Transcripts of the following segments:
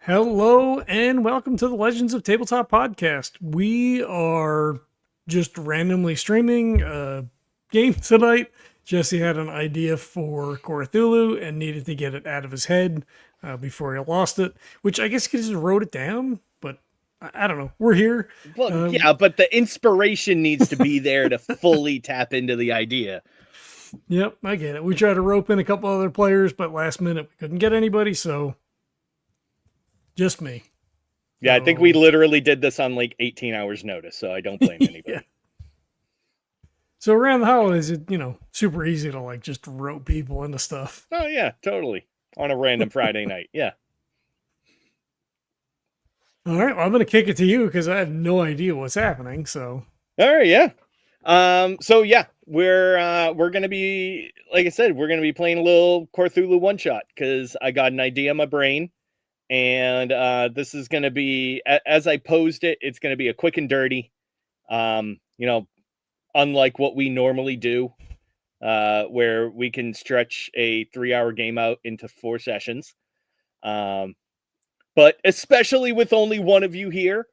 Hello and welcome to the Legends of Tabletop podcast. We are just randomly streaming a game tonight. Jesse had an idea for COREthulhu and needed to get it out of his head before he lost it, which I guess he just wrote it down, but I don't know. We're here. Well, yeah, but the inspiration needs to be there to fully tap into the idea. Yep, I get it. We tried to rope in a couple other players, but last minute we couldn't get anybody, so just me. Yeah, I think we literally did this on like 18 hours notice, so I don't blame anybody. Yeah. So around the holidays, super easy to like just rope people into stuff. Oh yeah, totally. On a random Friday night. Yeah. All right, well, I'm going to kick it to you because I have no idea what's happening. So. All right, yeah. So yeah, we're gonna be, like I said, we're gonna be playing a little COREthulhu one shot because I got an idea in my brain, and this is gonna be, as I posed it, it's gonna be a quick and dirty. Unlike what we normally do, where we can stretch a 3-hour game out into 4 sessions. But especially with only one of you here,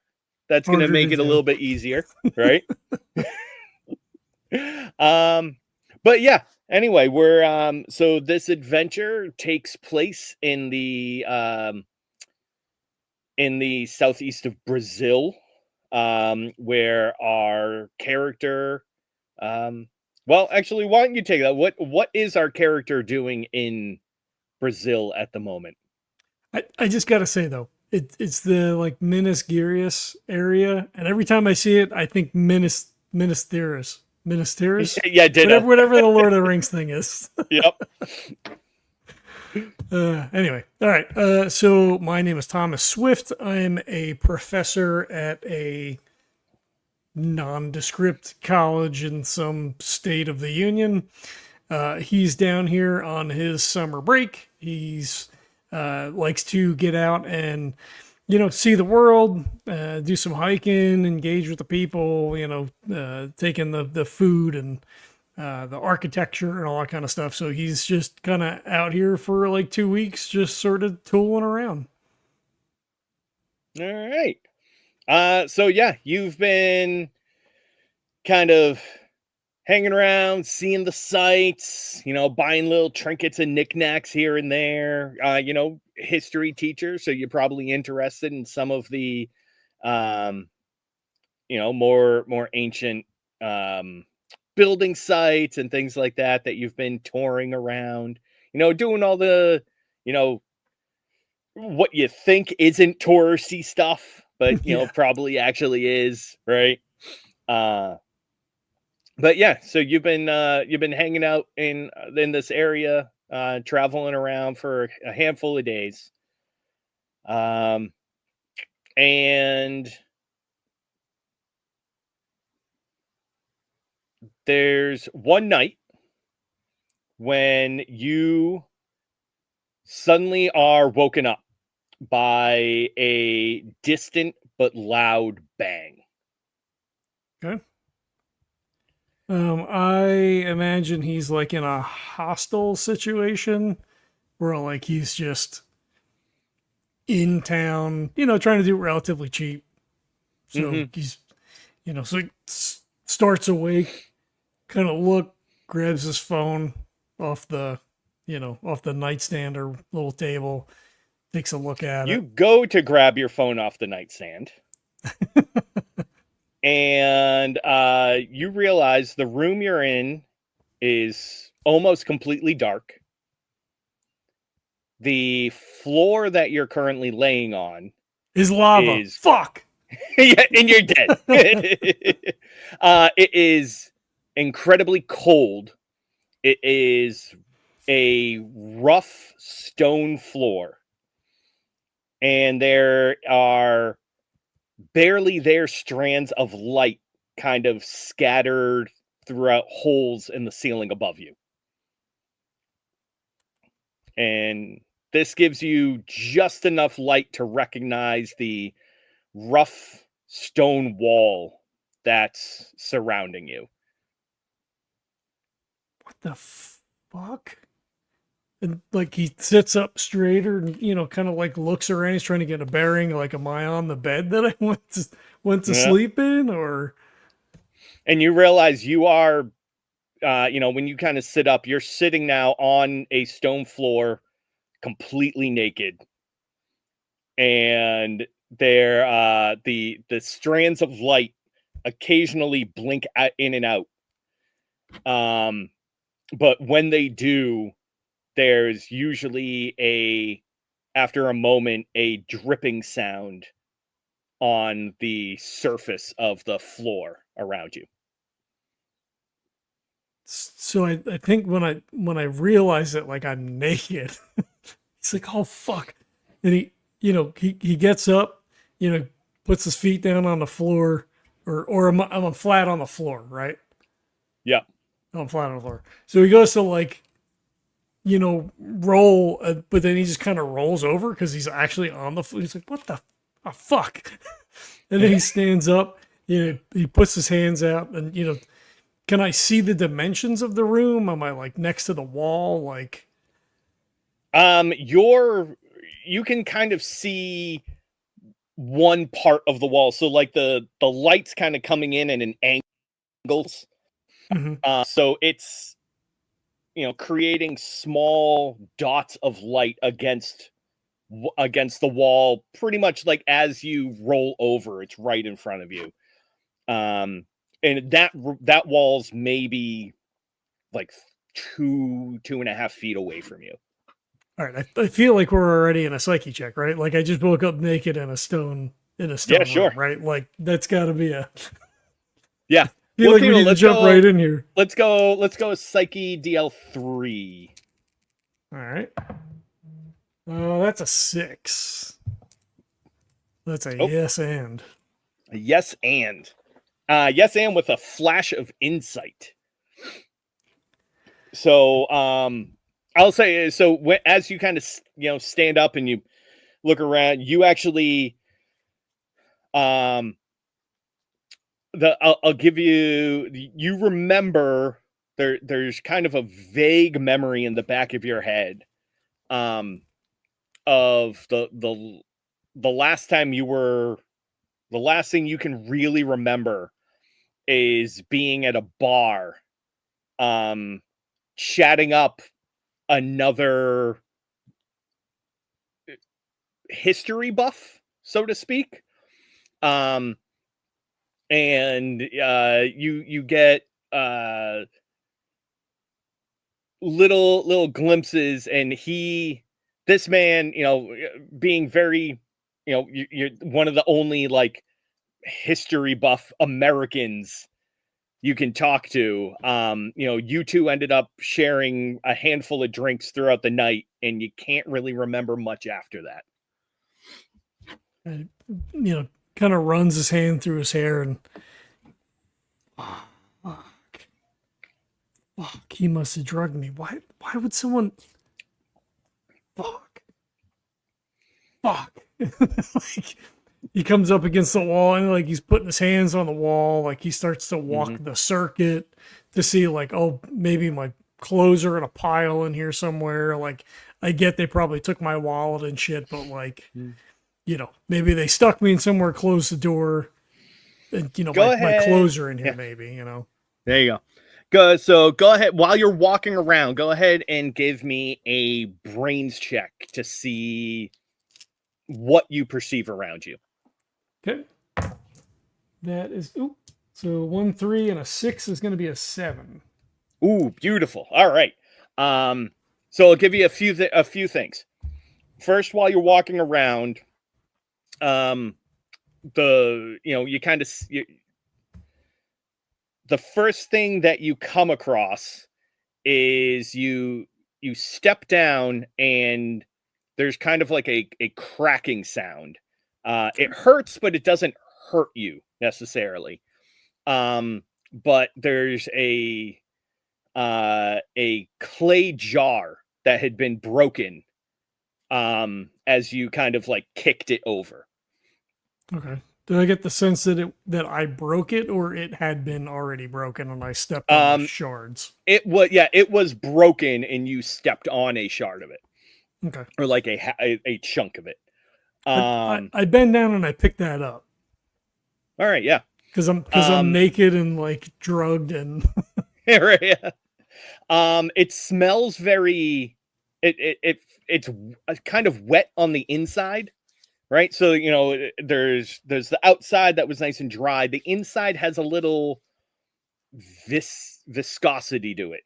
that's going to make it a little bit easier, right? But yeah, anyway, we're so this adventure takes place in the southeast of Brazil, where our character well, actually, why don't you take that? What is our character doing in Brazil at the moment? I just got to say, though, it's the like Minas Gerais area. And every time I see it, I think Minas Tirith. Yeah, whatever the Lord of the Rings thing is. Yep. Anyway, all right. So my name is Thomas Swift. I'm a professor at a nondescript college in some state of the union. He's down here on his summer break. He's likes to get out and see the world, do some hiking, engage with the people, take in the food and the architecture and all that kind of stuff. So he's just kind of out here for like 2 weeks, just sort of tooling around. All right. So yeah, you've been kind of hanging around, seeing the sights, buying little trinkets and knickknacks here and there. History teacher, so you're probably interested in some of the more ancient building sites and things like that you've been touring around, doing all the what you think isn't touristy stuff, but Yeah. probably actually is, right? But yeah, so you've been hanging out in this area, traveling around for a handful of days, and there's one night when you suddenly are woken up by a distant but loud bang. Okay. I imagine he's like in a hostile situation where like he's just in town, trying to do it relatively cheap. So he's, so he starts awake, kind of grabs his phone off the, off the nightstand or little table, takes a look at it. You go to grab your phone off the nightstand. And you realize the room you're in is almost completely dark. The floor that you're currently laying on is lava. Fuck! Yeah, and you're dead. It is incredibly cold. It is a rough stone floor. And there are barely there strands of light kind of scattered throughout holes in the ceiling above you. And this gives you just enough light to recognize the rough stone wall that's surrounding you. What the fuck? And like he sits up straighter and kind of like looks around. He's trying to get a bearing. Like, am I on the bed that I went to Yeah. sleep in, or? And you realize you are, when you kind of sit up, you're sitting now on a stone floor, completely naked, and the strands of light occasionally blink in and out. But when they do, there's usually after a moment, a dripping sound on the surface of the floor around you. So I think when I realize that like I'm naked, it's like, oh fuck. And he gets up, puts his feet down on the floor, or I'm flat on the floor, right? Yeah. I'm flat on the floor. So he goes to like, roll, but then he just kind of rolls over because he's actually on the floor. He's like, what the fuck? And then he stands up, he puts his hands out, and can I see the dimensions of the room? Am I like next to the wall? Like, you can kind of see one part of the wall. So like the light's kind of coming in at an angles. mhm. So it's creating small dots of light against the wall, pretty much like as you roll over, it's right in front of you. And that wall's maybe like 2.5 feet away from you. All right, I feel like we're already in a psyche check, right? Like I just woke up naked in a stone Yeah, sure. room, right? Like that's got to be a. Yeah. Feel like we need to jump right in here. Let's go Psyche DL3. All right. That's a 6. That's a yes and. Yes and. Yes and with a flash of insight. So I'll say, so as you kind of stand up and you look around, you actually I'll give you remember there's kind of a vague memory in the back of your head of the last time the last thing you can really remember is being at a bar chatting up another history buff, so to speak. And you get little glimpses, and this man, being very, you're one of the only like history buff Americans you can talk to. You two ended up sharing a handful of drinks throughout the night, and you can't really remember much after that. Kind of runs his hand through his hair and fuck, he must have drugged me. Why would someone fuck like he comes up against the wall and like he's putting his hands on the wall, like he starts to walk the circuit to see like, oh, maybe my clothes are in a pile in here somewhere. Like I get they probably took my wallet and shit, but like maybe they stuck me in somewhere, closed the door, and my clothes are in here, maybe, There you go. So go ahead, while you're walking around, go ahead and give me a brains check to see what you perceive around you. Okay. That is so 1, 3, and a 6 is going to be a 7. Ooh, beautiful. All right. So I'll give you a few things. First, while you're walking around, the first thing that you come across is you step down and there's kind of like a cracking sound. It hurts, but it doesn't hurt you necessarily. But there's a clay jar that had been broken as you kind of like kicked it over. Okay. Did I get the sense that I broke it, or it had been already broken and I stepped on the shards? It was broken and you stepped on a shard of it. Okay. Or like a chunk of it. I bend down and I pick that up. All right, yeah. Because I'm naked and like drugged and right, yeah. It smells very it's kind of wet on the inside, right? So, you know, there's the outside that was nice and dry. The inside has a little viscosity to it.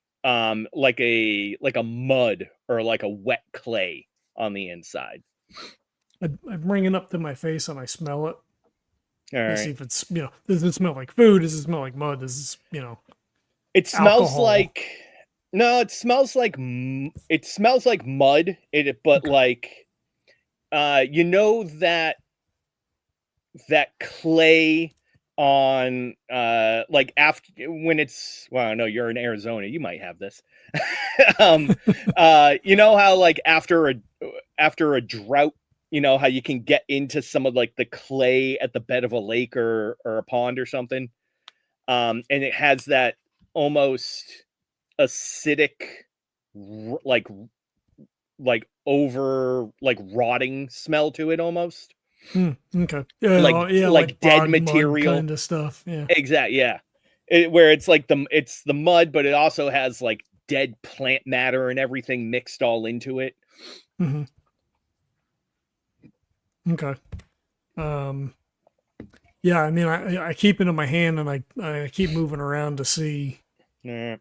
Like a mud or like a wet clay on the inside. I bring it up to my face and I smell it. All right. See if it's, does it smell like food? Does it smell like mud? Does it, it smells alcohol? like, no, it smells like mud. But okay. like, that clay on like after when it's, well, no, you're in Arizona, you might have this. You know how like after a drought, you know how you can get into some of like the clay at the bed of a lake or a pond or something, and it has that almost acidic, like over like rotting smell to it almost. Okay. Yeah, like dead material kind of stuff. Yeah. Exactly. Yeah. Where it's like it's the mud, but it also has like dead plant matter and everything mixed all into it. Mm-hmm. Okay. Yeah, I mean, I keep it in my hand and I keep moving around to see, like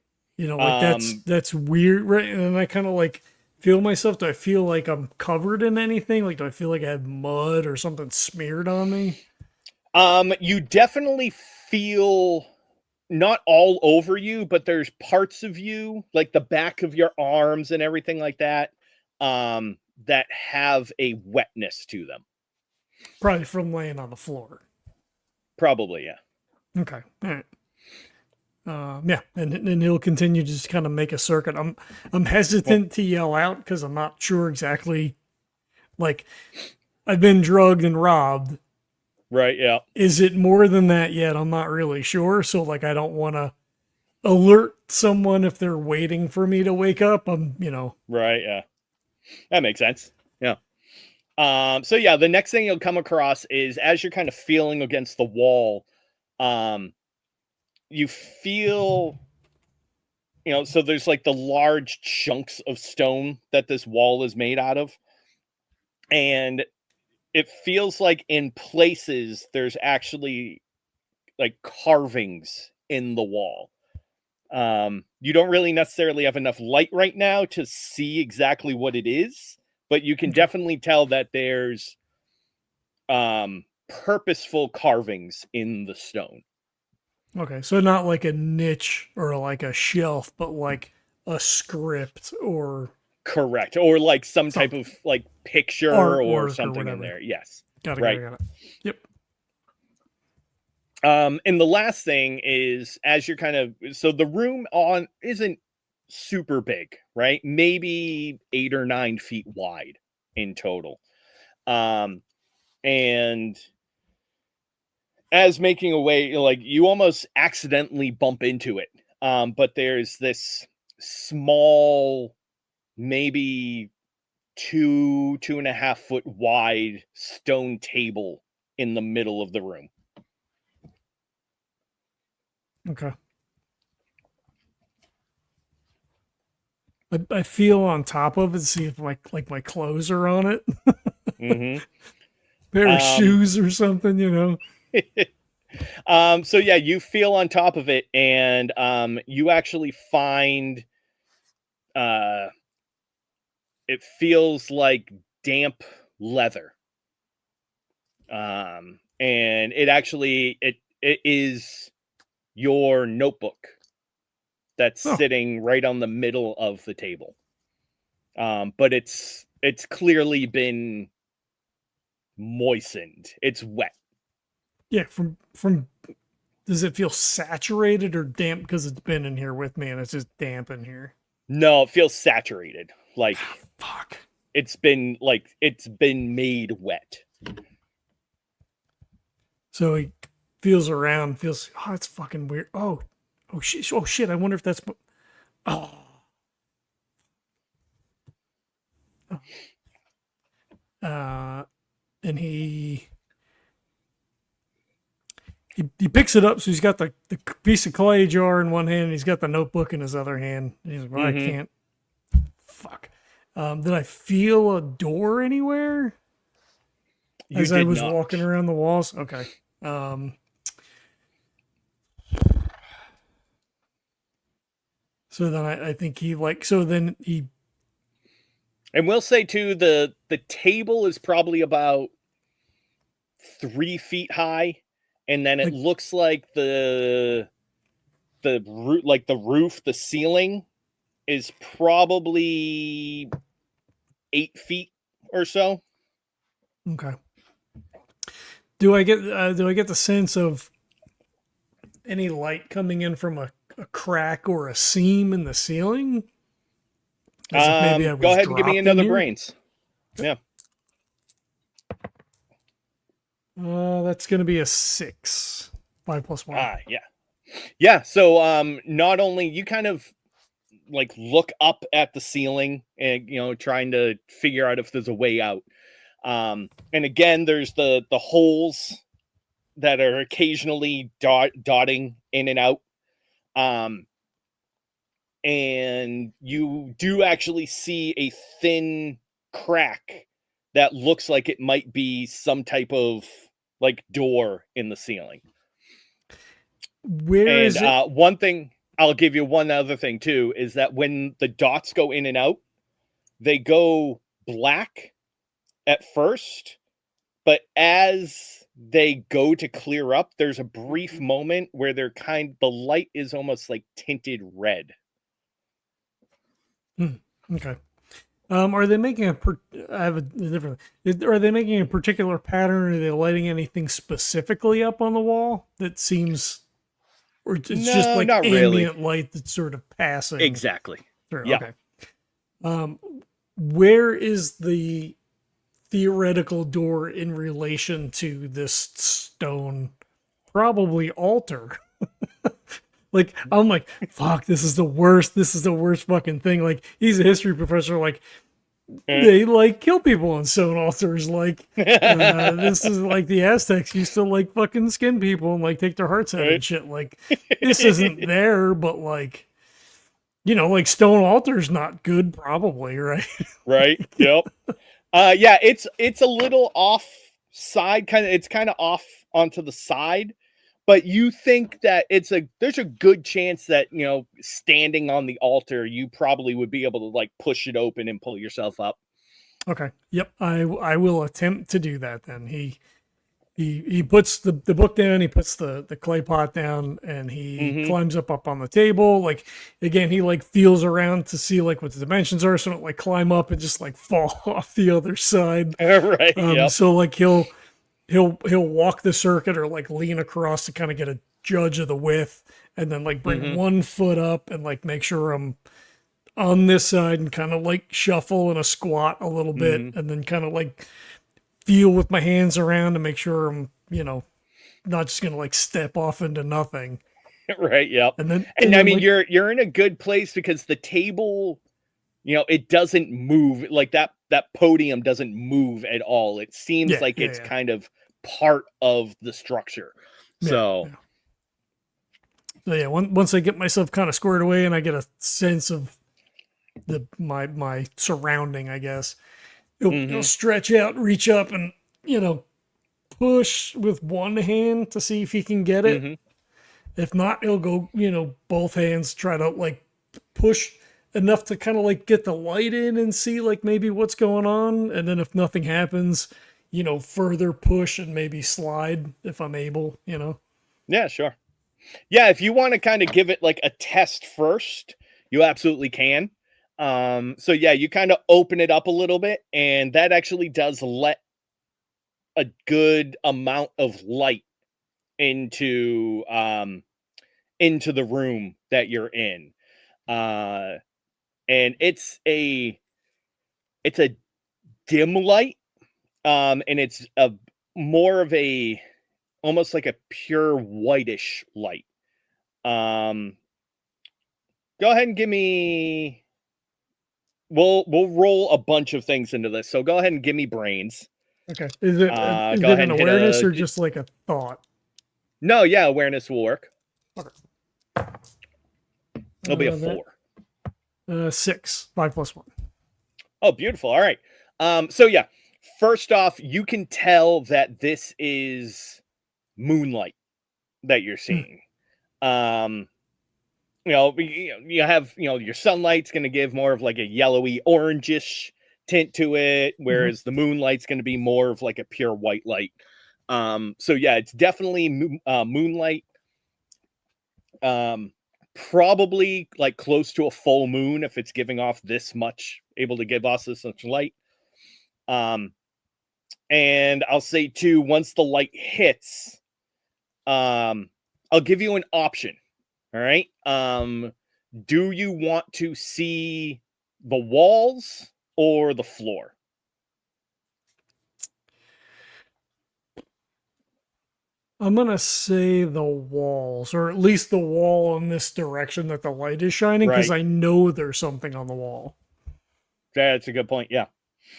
that's weird, right? And I kind of like feel myself. Do I feel like I'm covered in anything? Like, do I feel like I have mud or something smeared on me? You definitely feel not all over you, but there's parts of you, like the back of your arms and everything like that, that have a wetness to them. Probably from laying on the floor. Probably, yeah. Okay. All right. Yeah, and he'll continue to just kind of make a circuit. I'm hesitant to yell out because I'm not sure exactly. Like, I've been drugged and robbed. Right. Yeah. Is it more than that yet? I'm not really sure. So like, I don't want to alert someone if they're waiting for me to wake up. Right. Yeah. That makes sense. Yeah. So yeah, the next thing you'll come across is as you're kind of feeling against the wall, you feel, so there's like the large chunks of stone that this wall is made out of. And it feels like in places there's actually like carvings in the wall. You don't really necessarily have enough light right now to see exactly what it is, but you can definitely tell that there's purposeful carvings in the stone. Okay, so not like a niche or like a shelf, but like a script or Correct. Or like some type of like picture or something in there. Yes. Got right. Got it. Yep. And the last thing is as you're so the room isn't super big, right? Maybe 8 or 9 feet wide in total. And as making a way, like you almost accidentally bump into it. But there's this small, maybe 2.5 foot wide stone table in the middle of the room. Okay. I feel on top of it, see if like my clothes are on it. Mm-hmm. Pair of shoes or something, So yeah, you feel on top of it, and you actually find it feels like damp leather. And it is your notebook that's sitting right on the middle of the table. But it's clearly been moistened. It's wet. Yeah, from does it feel saturated or damp because it's been in here with me and it's just damp in here? No, it feels saturated. Like fuck. It's been made wet. So he feels around, feels, oh, it's fucking weird. Oh shit, oh shit. I wonder if that's, oh, uh, and he picks it up. So he's got the piece of clay jar in one hand, and he's got the notebook in his other hand. And he's like, well, I can't. Fuck. Did I feel a door anywhere You as I did was not. walking around the walls? Okay. So then I think he like, so then he, And we'll say too, the table is probably about 3 feet high, and then it like, looks like the roof, the ceiling is probably 8 feet or so. okay. Do I get the sense of any light coming in from a crack or a seam in the ceiling? As if maybe I Go was ahead and give me dropped in another here? brains. Yeah. That's going to be a 6. 5 plus 1. Yeah. Yeah. So not only you kind of like look up at the ceiling and trying to figure out if there's a way out. And again, there's the holes that are occasionally dotting in and out. And you do actually see a thin crack that looks like it might be some type of like door in the ceiling. Where And is it? one thing, I'll give you one other thing too, is that when the dots go in and out, they go black at first, but as they go to clear up, there's a brief moment where the light is almost like tinted red. Okay. Are they making I have a different. Are they making a particular pattern? Are they lighting anything specifically up on the wall that seems, or it's just No, like not really. ambient light that's sort of passing Exactly. through? Yeah. Okay. Where is the theoretical door in relation to this stone? Probably altar. Like I'm like, fuck, this is the worst. This is the worst fucking thing. Like he's a history professor. Like they like kill people on stone altars. Like this is like the Aztecs used to like fucking skin people and like take their hearts out and shit. Like this isn't there, but like like stone altars not good, probably, right? Right. Yep. Yeah, it's a little off side, it's kind of off onto the side, but you think that there's a good chance that, standing on the altar, you probably would be able to like push it open and pull yourself up. Okay. Yep. I will attempt to do that then. He puts the book down, he puts the clay pot down, and he climbs up on the table. Like again, he like feels around to see like what the dimensions are, so don't like climb up and just like fall off the other side. Right. Yep. So like he'll walk the circuit or like lean across to kind of get a judge of the width, and then like bring one foot up and like make sure I'm on this side and kind of like shuffle in a squat a little bit, and then kind of like feel with my hands around to make sure I'm, not just gonna like step off into nothing. Right. Yep. And then, And I mean, like, you're in a good place because the table, it doesn't move, like that podium doesn't move at all. It seems like it's kind of part of the structure. So yeah, once I get myself kind of squared away and I get a sense of my surrounding, I guess he'll stretch out, reach up, and push with one hand to see if he can get it. If not, he'll go both hands, try to like push enough to kind of like get the light in and see like maybe what's going on, and then if nothing happens, further push and maybe slide if I'm able. Yeah, sure. Yeah, if you want to kind of give it like a test first, you absolutely can. So yeah, you kind of open it up a little bit, and that actually does let a good amount of light into the room that you're in. And it's a dim light, and it's a more of a almost like a pure whitish light. Go ahead and give me. We'll roll a bunch of things into this. So go ahead and give me brains. Okay. Is it Go ahead an and hit awareness a. or just like a thought? No, yeah, awareness will work. Okay. It'll be a That 4. 6. 5 plus 1. Oh, beautiful. All right. So yeah, first off, you can tell that this is moonlight that you're seeing. You have, your sunlight's going to give more of like a yellowy orangish tint to it, whereas the moonlight's going to be more of like a pure white light. So yeah, it's definitely moonlight. Probably like close to a full moon if it's giving off this much, able to give us this much light. And I'll say too, once the light hits, I'll give you an option. All right. Do you want to see the walls or the floor? I'm going to say the walls, or at least the wall in this direction that the light is shining, because Right. I know there's something on the wall. That's a good point. Yeah.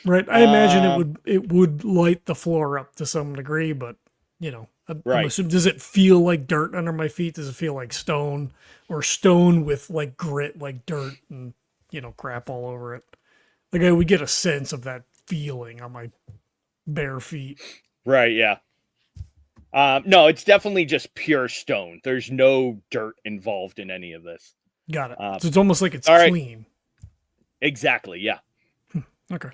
Right. I imagine it would light the floor up to some degree, but I'm Right. assuming, does it feel like dirt under my feet? Does it feel like stone, or stone with like grit, like dirt and crap all over it? Like I would get a sense of that feeling on my bare feet. Right. Yeah. No, it's definitely just pure stone. There's no dirt involved in any of this. Got it. So it's almost like it's all right. clean. Exactly. Yeah. Okay.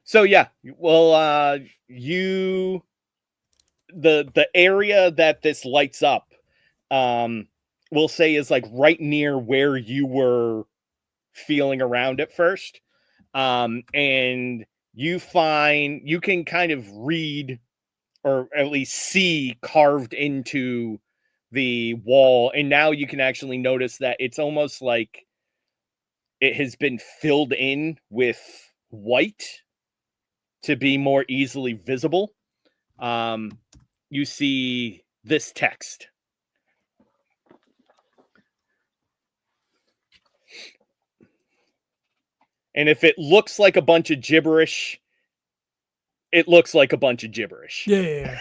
So yeah, well, the area that this lights up, we'll say is like right near where you were feeling around at first. And you can kind of read, or at least see, carved into the wall. And now you can actually notice that it's almost like it has been filled in with white to be more easily visible. You see this text. And if it looks like a bunch of gibberish, it looks like a bunch of gibberish. Yeah.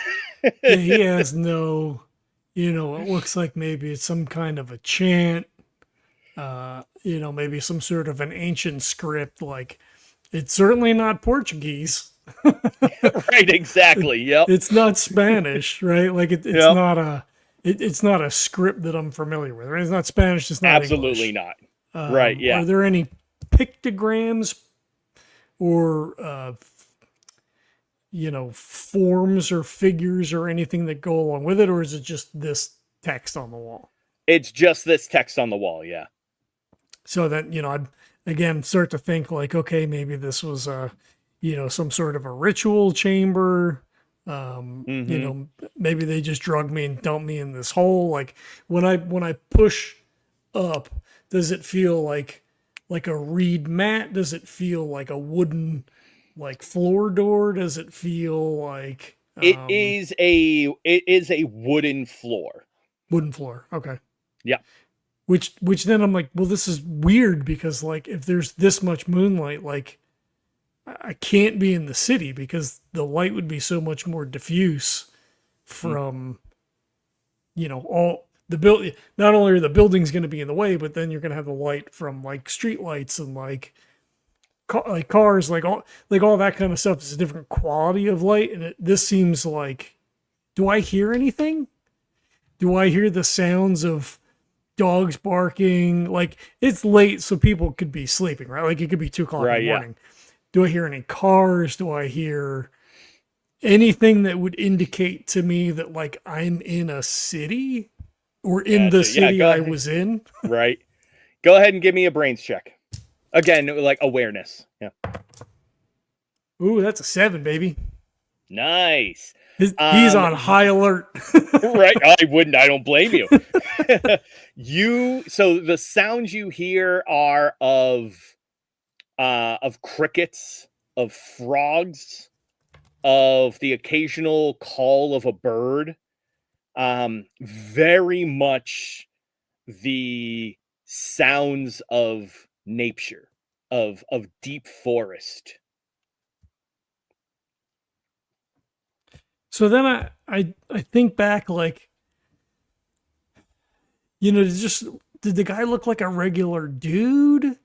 Yeah, he has no, it looks like maybe it's some kind of a chant, maybe some sort of an ancient script. Like, it's certainly not Portuguese. Right, exactly. Yep. It's not Spanish, right? Like it's Yep. not it's not a script that I'm familiar with. Right? It's not Spanish. It's not Absolutely English. not. Right. Yeah. Are there any pictograms or forms or figures or anything that go along with it, or is it just this text on the wall? It's just this text on the wall. Yeah. So that I'd again start to think like, okay, maybe this was some sort of a ritual chamber. Maybe they just drug me and dumped me in this hole. Like when I push up, does it feel like a reed mat? Does it feel like a wooden like floor door? Does it feel like it is a wooden floor? Wooden floor. Okay. Yeah. Which then I'm like, well, this is weird because like if there's this much moonlight, like I can't be in the city because the light would be so much more diffuse from, all the build. Not only are the buildings going to be in the way, but then you're going to have the light from like street lights and like cars, like all that kind of stuff is a different quality of light. And this seems like, do I hear anything? Do I hear the sounds of dogs barking? Like it's late, so people could be sleeping, right? Like it could be 2:00 in the morning. Yeah. Do I hear any cars? Do I hear anything that would indicate to me that like I'm in a city or in the city I was in? Right. Go ahead and give me a brains check. Again, like awareness. Yeah. Ooh, that's a 7, baby. Nice. He's on high alert. Right. I don't blame you. So the sounds you hear are of crickets, of frogs, of the occasional call of a bird. Very much the sounds of nature, of deep forest. So then I think back, like, just did the guy look like a regular dude?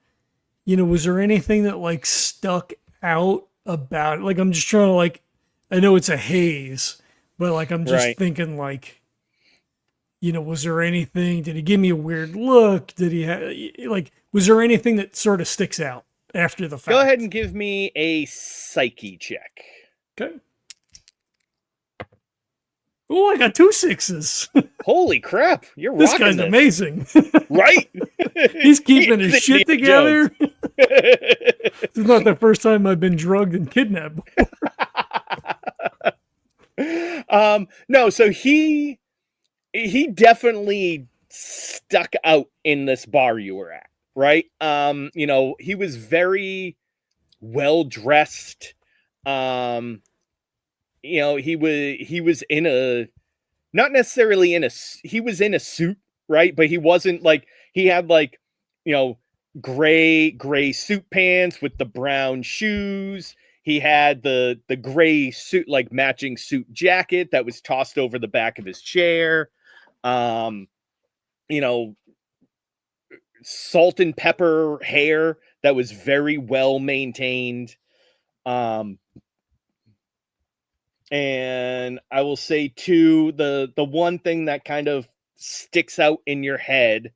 Was there anything that like stuck out about it? Like, I'm just trying to, like, I know it's a haze, but like I'm just Right. thinking, like, was there anything? Did he give me a weird look? Did he like? Was there anything that sort of sticks out after the fact? Go ahead and give me a psyche check. Okay. Oh, I got 2 6s. Holy crap! You're This rocking guy's this. amazing. Right? He's keeping his He's shit Indiana together. This is not the first time I've been drugged and kidnapped. No, so he definitely stuck out in this bar you were at, right? He was very well dressed. He was in a, not necessarily in a, he was in a suit, right? But he wasn't like, he had like, gray suit pants with the brown shoes. He had the gray suit, like matching suit jacket that was tossed over the back of his chair. Salt and pepper hair that was very well maintained. And I will say too, the one thing that kind of sticks out in your head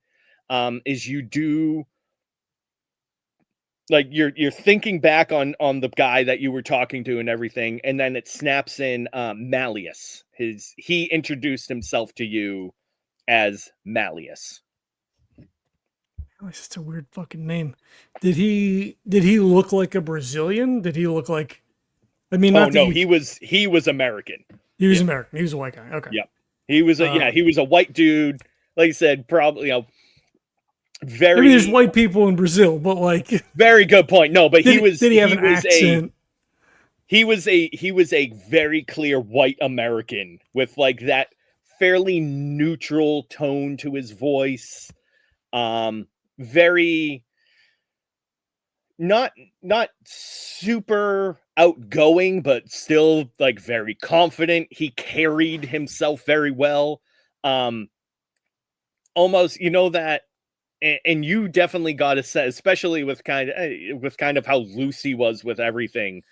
is you do, like, you're thinking back on the guy that you were talking to and everything, and then it snaps in Malleus. He introduced himself to you as Malleus. Oh, it's just a weird fucking name. Did he look like a Brazilian? Did he look like? I mean, Oh no, he was American. He was American. He was a white guy. Okay. Yep. He was a white dude. Like I said, probably very. I mean, there's white people in Brazil, but like. Very good point. No, but Did he have an accent? He was a very clear white American with like that fairly neutral tone to his voice. Very not super outgoing, but still like very confident. He carried himself very well. Almost, that, and you definitely got a set, especially with kind of how loose he was with everything.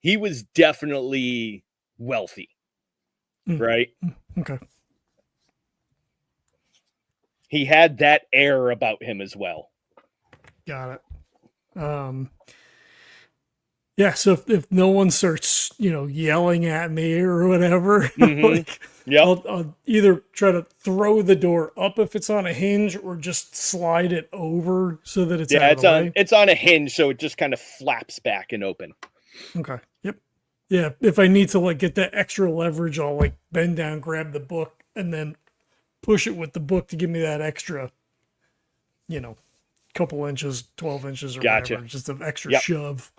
He was definitely wealthy, right? Okay. He had that air about him as well. Got it. Yeah, so if no one starts, yelling at me or whatever, like, I'll either try to throw the door up if it's on a hinge, or just slide it over so that it's out of the way. It's on a hinge, so it just kind of flaps back and open. Okay. Yep. Yeah. If I need to like get that extra leverage, I'll like bend down, grab the book, and then push it with the book to give me that extra, couple inches, 12 inches or whatever, just an extra shove.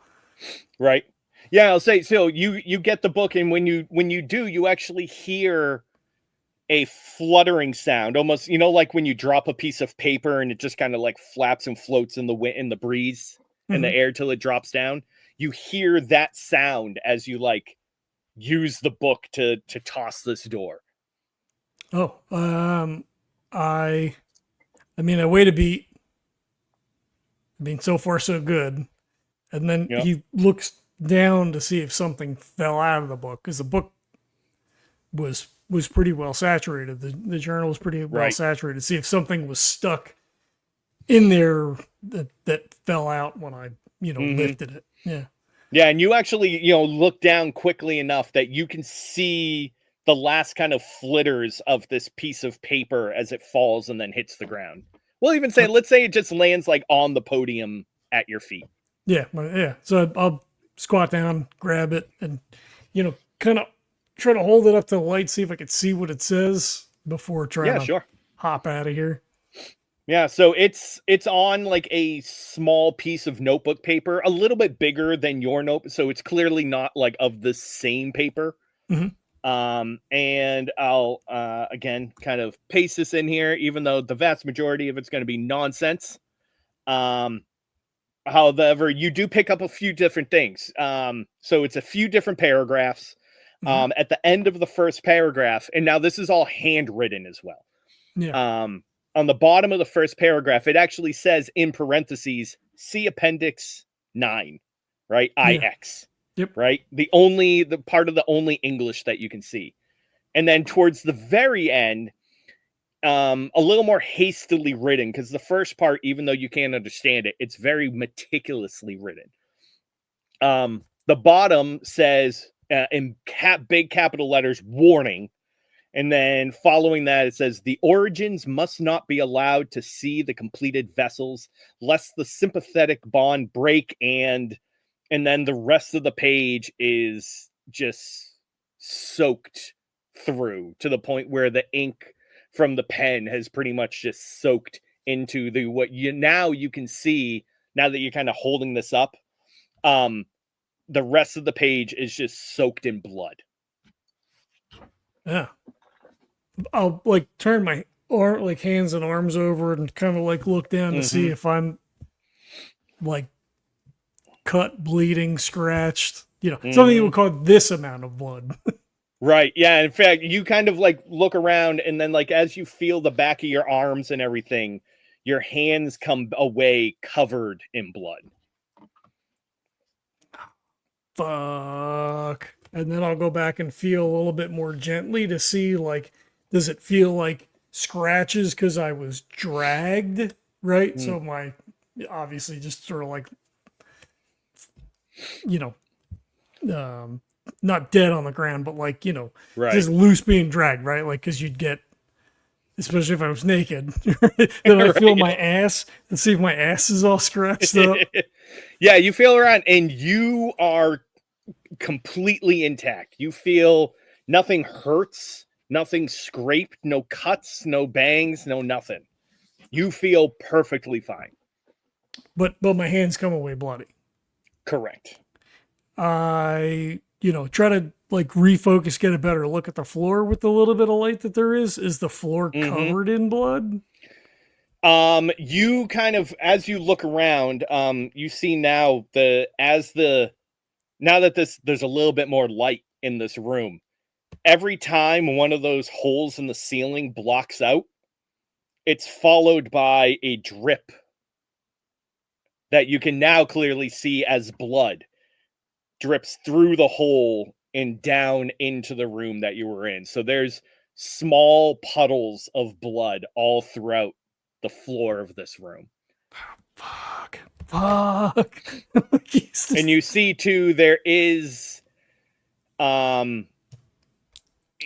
Right. Yeah, I'll say, so you get the book, and when you do, you actually hear a fluttering sound, almost, like when you drop a piece of paper and it just kind of like flaps and floats in the wind, in the breeze, in the air till it drops down. You hear that sound as you like use the book to toss this door. Oh, I wait a beat. I mean, so far so good. And then he looks down to see if something fell out of the book, because the book was pretty well saturated. The journal was pretty well saturated. See if something was stuck in there that fell out when I lifted it. Yeah. Yeah, and you actually look down quickly enough that you can see the last kind of flitters of this piece of paper as it falls and then hits the ground. We'll even say, let's say it just lands like on the podium at your feet. Yeah, yeah. So I'll squat down, grab it, and kind of try to hold it up to the light, see if I could see what it says before trying to hop out of here. Yeah, so it's on like a small piece of notebook paper, a little bit bigger than your note, so it's clearly not like of the same paper. Mhm. And I'll again kind of paste this in here, even though the vast majority of it's going to be nonsense. However, you do pick up a few different things. So it's a few different paragraphs. Mhm. At the end of the first paragraph, and now this is all handwritten as well. Yeah. On the bottom of the first paragraph, it actually says in parentheses, see Appendix 9, right? Yeah. IX, Yep. right? The part of the only English that you can see. And then towards the very end, a little more hastily written, because the first part, even though you can't understand it, it's very meticulously written. The bottom says in big capital letters, warning. And then following that, it says the origins must not be allowed to see the completed vessels, lest the sympathetic bond break. And then the rest of the page is just soaked through to the point where the ink from the pen has pretty much just soaked into you can see now that you're kind of holding this up. The rest of the page is just soaked in blood. Yeah. I'll like turn my like hands and arms over and kind of like look down to see if I'm like cut, bleeding, scratched, something you would call this amount of blood. Right. Yeah. In fact, you kind of like look around, and then like as you feel the back of your arms and everything, your hands come away covered in blood. Fuck. And then I'll go back and feel a little bit more gently to see like, does it feel like scratches because I was dragged? Right. So my obviously just sort of like, you know, not dead on the ground, but like, Right. just loose being dragged, right? Like, because you'd get, especially if I was naked, then I feel my ass and see if my ass is all scratched up. Yeah, you feel around and you are completely intact. You feel nothing hurts, nothing scraped, no cuts, no bangs, no nothing. You feel perfectly fine. But my hands come away bloody. Correct. I, try to like refocus, get a better look at the floor with the little bit of light that there is. Is the floor covered in blood? You kind of, as you look around, you see now now that there's a little bit more light in this room. Every time one of those holes in the ceiling blocks out, it's followed by a drip that you can now clearly see as blood drips through the hole and down into the room that you were in. So there's small puddles of blood all throughout the floor of this room. Fuck. And you see too, there is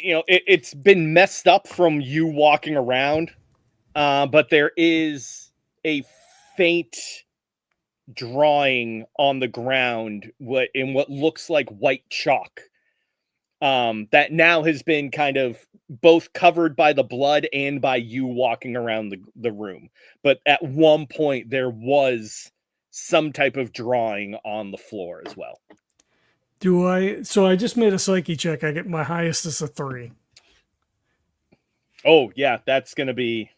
it's been messed up from you walking around, but there is a faint drawing on the ground in what looks like white chalk, that now has been kind of both covered by the blood and by you walking around the room. But at one point there was some type of drawing on the floor as well. So I just made a psyche check. I get my highest is a 3. Oh yeah, that's gonna be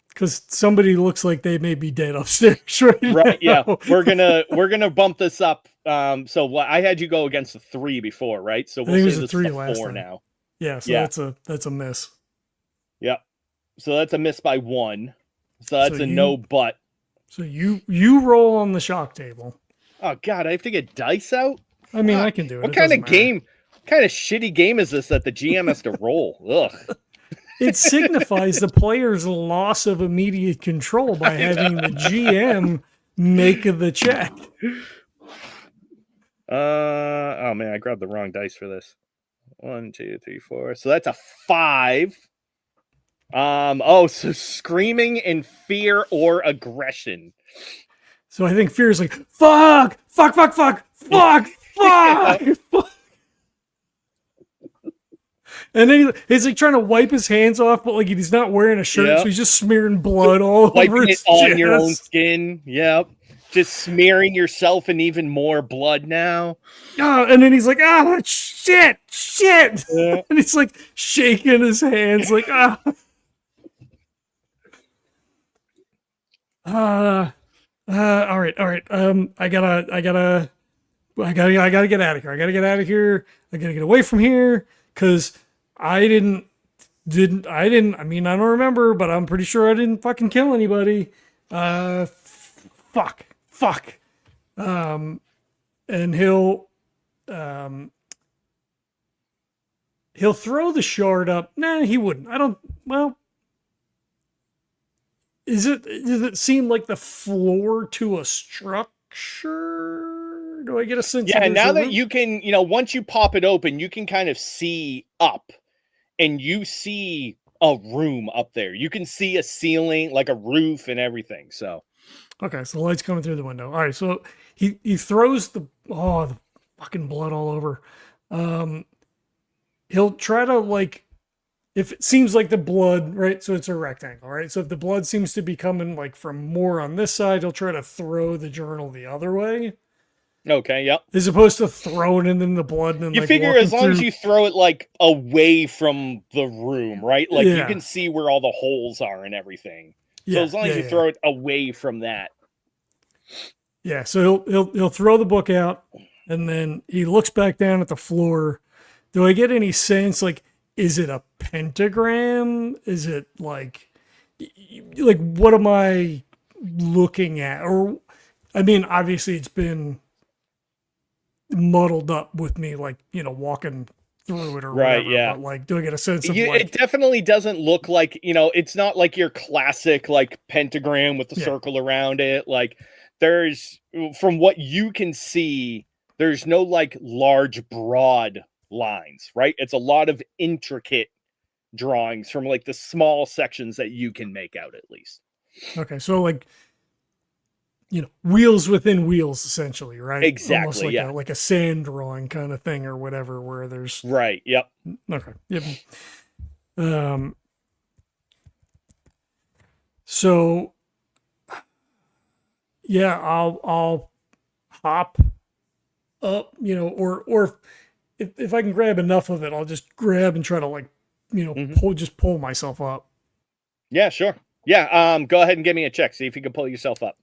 because somebody looks like they may be dead upstairs right now. Yeah, we're gonna bump this up. So I had you go against a 3 before, right? So we'll say this is a 4 now. Yeah, so that's a miss. Yep. So that's a miss by 1. So that's no but. So you roll on the shock table. Oh god, I have to get dice out? I mean, I can do it. What kind of game? What kind of shitty game is this that the GM has to roll? Ugh. It signifies the player's loss of immediate control by having the GM make the check. Oh man, I grabbed the wrong dice for this. 1, 2, 3, 4. So that's a 5. So screaming in fear or aggression. So I think fear is like fuck. And then he's like trying to wipe his hands off, but like he's not wearing a shirt, so Yep. he's just smearing blood all over Wiping it his on your own chest. skin. Yep. Just smearing yourself in even more blood now. And then he's like, shit. Yeah. And he's like shaking his hands, like, all right. I gotta get out of here. I gotta get out of here. I gotta get away from here because I I mean, I don't remember, but I'm pretty sure I didn't fucking kill anybody. Fuck. And he'll throw the shard up. Nah, he wouldn't. I don't. Well, does it seem like the floor to a structure? Do I get a sense? Yeah, of now that you can, once you pop it open, you can kind of see up, and you see a room up there. You can see a ceiling, like a roof and everything. So, okay, so the light's coming through the window. All right, so he throws the fucking blood all over. He'll try to like, if it seems like the blood, right? So it's a rectangle, right? So if the blood seems to be coming like from more on this side, he'll try to throw the journal the other way. Okay, yep. As opposed to throwing it in the blood and then you like figure as long as you throw it like away from the room, right? Like you can see where all the holes are and everything. So as long as you throw it away from that. Yeah, so he'll throw the book out and then he looks back down at the floor. Do I get any sense like, is it a pentagram? Is it like what am I looking at? Or I mean, obviously it's been muddled up with me, like, walking through it or right, whatever. yeah. But like, do I get a sense of it definitely doesn't look like, it's not like your classic like pentagram with the circle around it. Like there's, from what you can see, there's no like large broad lines, right? It's a lot of intricate drawings from like the small sections that you can make out at least. Okay, so like, wheels within wheels, essentially, right? Exactly. Almost like a sand drawing kind of thing or whatever, where there's right. Yep. Okay. Yep. So yeah, I'll hop up, or if I can grab enough of it, I'll just grab and try to like, pull myself up. Yeah, sure. Yeah. Go ahead and give me a check. See if you can pull yourself up.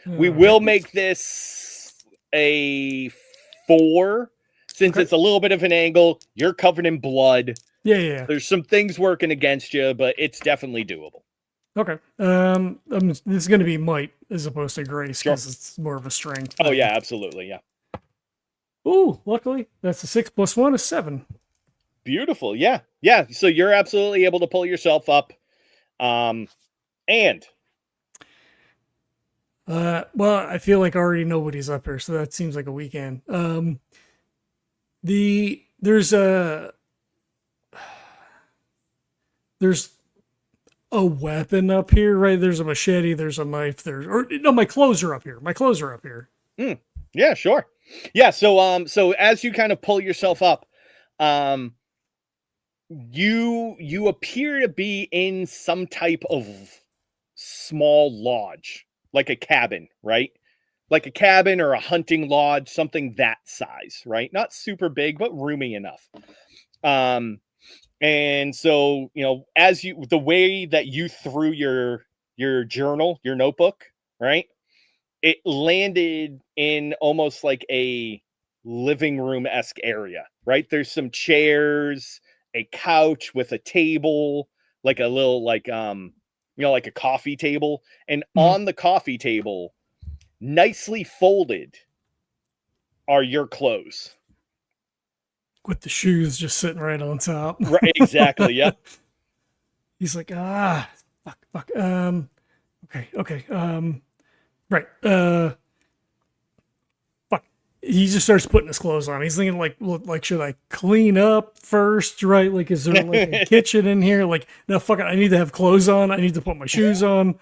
We will make this a 4 since it's a little bit of an angle. You're covered in blood. Yeah. There's some things working against you, but it's definitely doable. Okay. This is going to be might as opposed to grace because it's more of a strength. Oh yeah, absolutely. Yeah. Ooh, luckily that's a 6 + 1 is 7. Beautiful. Yeah. So you're absolutely able to pull yourself up. And well, I feel like I already know what he's up here, so that seems like a weekend. There's a weapon up here, right? There's a machete, there's a knife, my clothes are up here. Yeah, sure. Yeah, so as you kind of pull yourself up, you appear to be in some type of small lodge. Like a cabin, right? Like a cabin or a hunting lodge, something that size, right? Not super big, but roomy enough. And so, as the way that you threw your journal, your notebook, right? It landed in almost like a living room-esque area, right? There's some chairs, a couch with a table, like a little, like, like a coffee table. And on the coffee table, nicely folded, are your clothes. With the shoes just sitting right on top. Right, exactly, yep. He's like, fuck. Okay. Right. Fuck. He just starts putting his clothes on. He's thinking like, should I clean up first? Right? Like, is there like a kitchen in here? Like, no, fuck it. I need to have clothes on. I need to put my shoes on.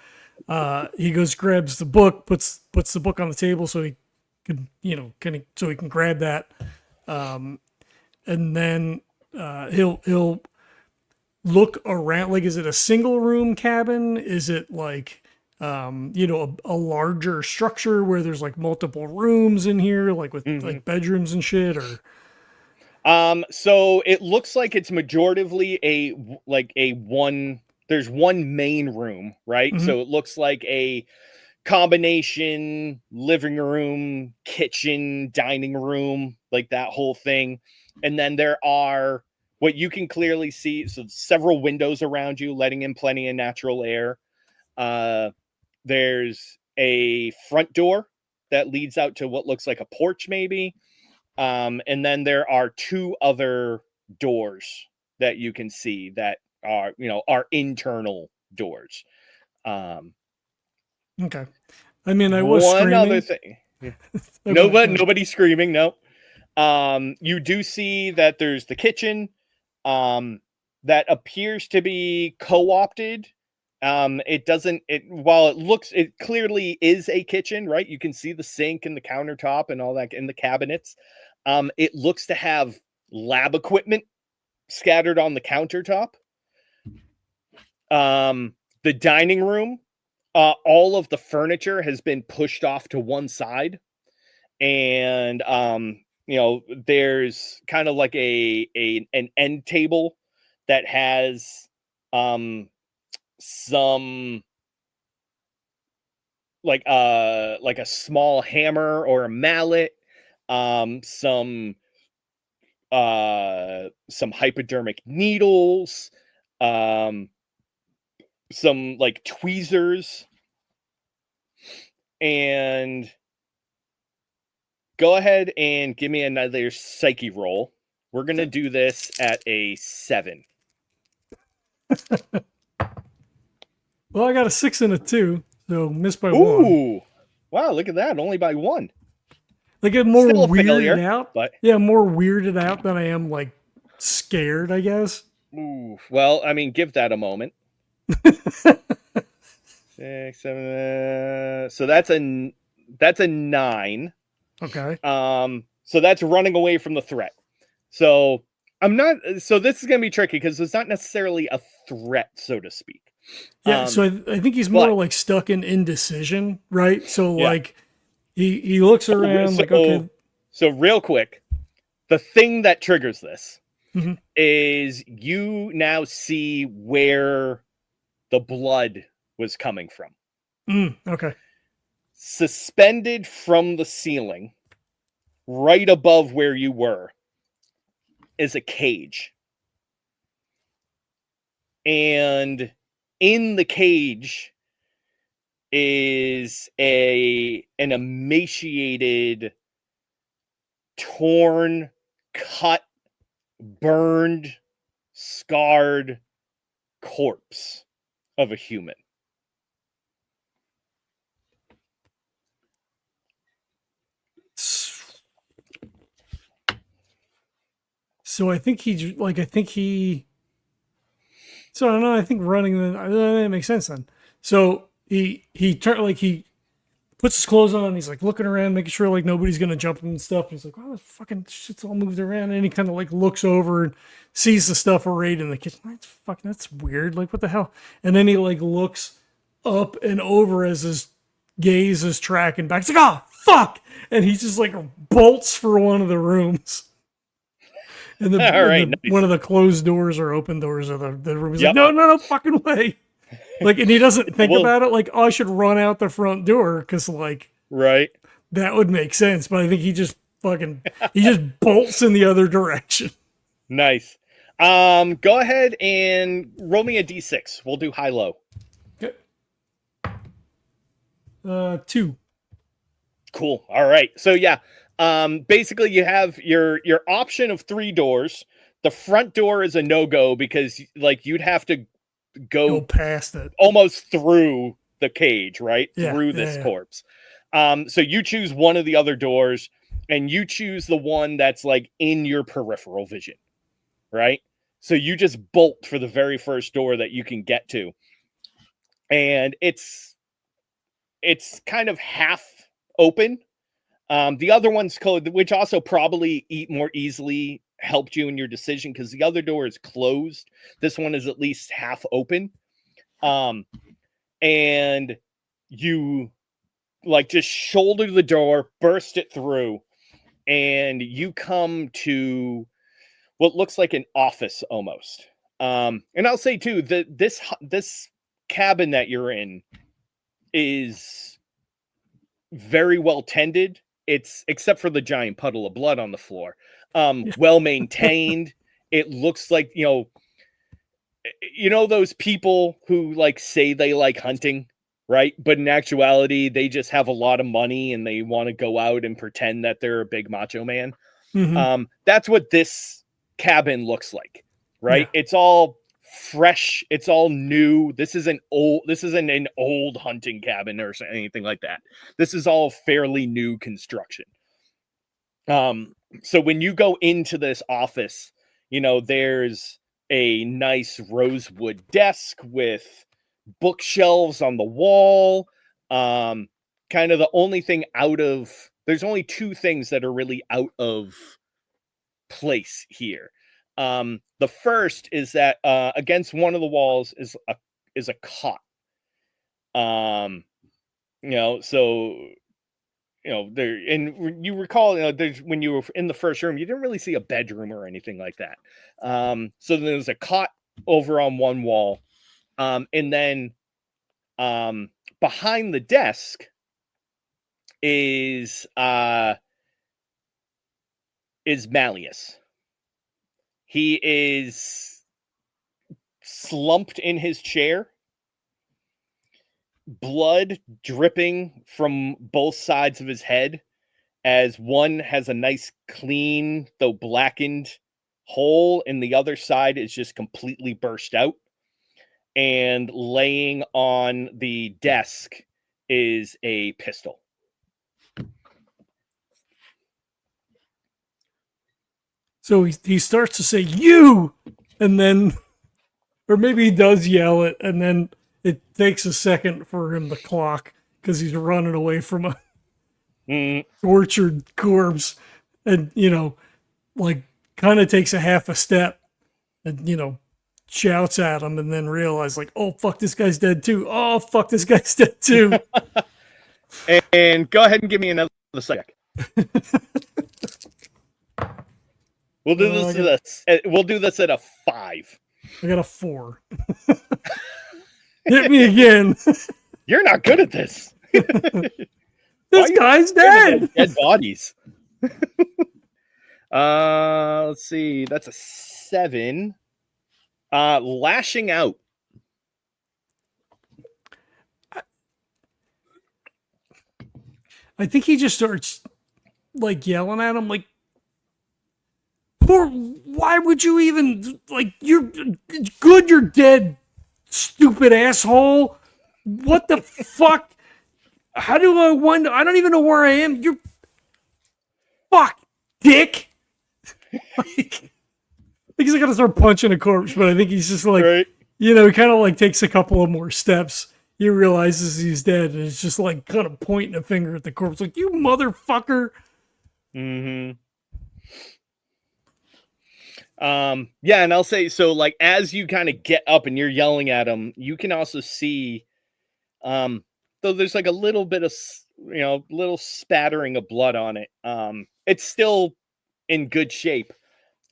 He goes, grabs the book, puts the book on the table so he can, so he can grab that. And then he'll look around? Like, is it a single room cabin? Is it like, a larger structure where there's like multiple rooms in here, like with Mhm. like bedrooms and shit? Or So it looks like it's majoritively a one. There's one main room, right? Mhm. So it looks like a combination living room, kitchen, dining room, like that whole thing. And then there are what you can clearly see, so several windows around you, letting in plenty of natural air. Uh, there's a front door that leads out to what looks like a porch, maybe. And then there are two other doors that you can see that are internal doors. Um, Okay. I mean, I was one other screaming. thing. Oh, go ahead. Go ahead. Nobody's screaming. No. You do see that there's the kitchen, that appears to be co-opted. It doesn't. While it clearly is a kitchen, right? You can see the sink and the countertop and all that in the cabinets. It looks to have lab equipment scattered on the countertop. The dining room, all of the furniture has been pushed off to one side, and there's kind of like an end table that has some like a small hammer or a mallet, some hypodermic needles, um some like tweezers. And go ahead and give me another psyche roll. We're gonna do this at a 7. Well, I got a 6 and a 2, so missed by one. Ooh, wow, look at that, only by 1. Like, I'm more Still a weirded failure, out. but Yeah, more weirded out than I am like scared, I guess. ooh, well, I mean, give that a moment. 6, 7, so that's a 9. Okay. So that's running away from the threat. So I'm not. So this is gonna be tricky because it's not necessarily a threat, so to speak. Yeah, so I think he's more But like stuck in indecision, right? So yeah. like he looks around like, okay. So real quick, the thing that triggers this Mhm. is you now see where the blood was coming from. Okay. Suspended from the ceiling, right above where you were, is a cage. And in the cage is an emaciated, torn, cut, burned, scarred corpse of a human. So I think he like I think he so I don't know, I think running that makes sense then. So he turned like he puts his clothes on. And he's like looking around, making sure like nobody's gonna jump him and stuff. And he's like, "Oh, this fucking shit's all moved around." And he kind of like looks over and sees the stuff arrayed in the kitchen. That's weird. Like, what the hell? And then he like looks up and over as his gaze is tracking back. He's like, "Oh fuck!" And he just like bolts for one of the rooms. And All right, nice. one of the closed doors or open doors of the room. He's Yep. like, no, fucking way. Like, and he doesn't think Well- about it. Like, oh, I should run out the front door because like Right. that would make sense. But I think he just bolts in the other direction. Nice. Go ahead and roll me a d6. We'll do high low. Okay. 2. Cool. All right. So yeah, basically you have your option of 3 doors. The front door is a no-go because like you'd have to Go past it. almost through the cage, right? Yeah, Through this corpse. So you choose one of the other doors and you choose the one that's like in your peripheral vision, right? So you just bolt for the very first door that you can get to. And it's kind of half open. The other one's code, which also probably more easily helped you in your decision because the other door is closed. This one is at least half open. And you like just shoulder the door, burst it through, and you come to what looks like an office almost. And I'll say too that this cabin that you're in is very well tended. It's except for the giant puddle of blood on the floor. Well maintained. It looks like, you know those people who like say they like hunting, right? But in actuality, they just have a lot of money and they want to go out and pretend that they're a big macho man. Mm-hmm. That's what this cabin looks like, right? Yeah. It's all fresh. It's all new. This isn't an old hunting cabin or anything like that. This is all fairly new construction. So when you go into this office, there's a nice rosewood desk with bookshelves on the wall. Kind of the only thing there's only two things that are really out of place here. The first is that against one of the walls is a cot. There, and you recall, there's when you were in the first room, you didn't really see a bedroom or anything like that. So there's a cot over on one wall, and then behind the desk is Malleus. He is slumped in his chair, blood dripping from both sides of his head, as one has a nice clean though blackened hole and the other side is just completely burst out. And laying on the desk is a pistol. So he starts to say, "You!" And then, or maybe he does yell it, and then it takes a second for him to clock because he's running away from a tortured corpse. And, like kind of takes a half a step and, shouts at him and then realizes, like, oh, fuck, this guy's dead too. Oh, fuck, this guy's dead too. And go ahead and give me another sec. We'll do we'll do this at a 5. I got a 4. Hit me again. You're not good at this. This guy's dead. Dead bodies. Let's see. That's a 7. Lashing out. I think he just starts like yelling at him, like, "Poor, why would you even, like, you're good, you're dead, stupid asshole. What the fuck? How do I wonder? I don't even know where I am. You're fuck, dick." Like, I think he's gonna start punching a corpse, but I think he's just like, right. He kind of like takes a couple of more steps. He realizes he's dead, and it's just like kind of pointing a finger at the corpse, like, "You motherfucker." Mm-hmm. Yeah, and I'll say, so like as you kind of get up and you're yelling at him, you can also see, though there's like a little bit of, little spattering of blood on it. It's still in good shape.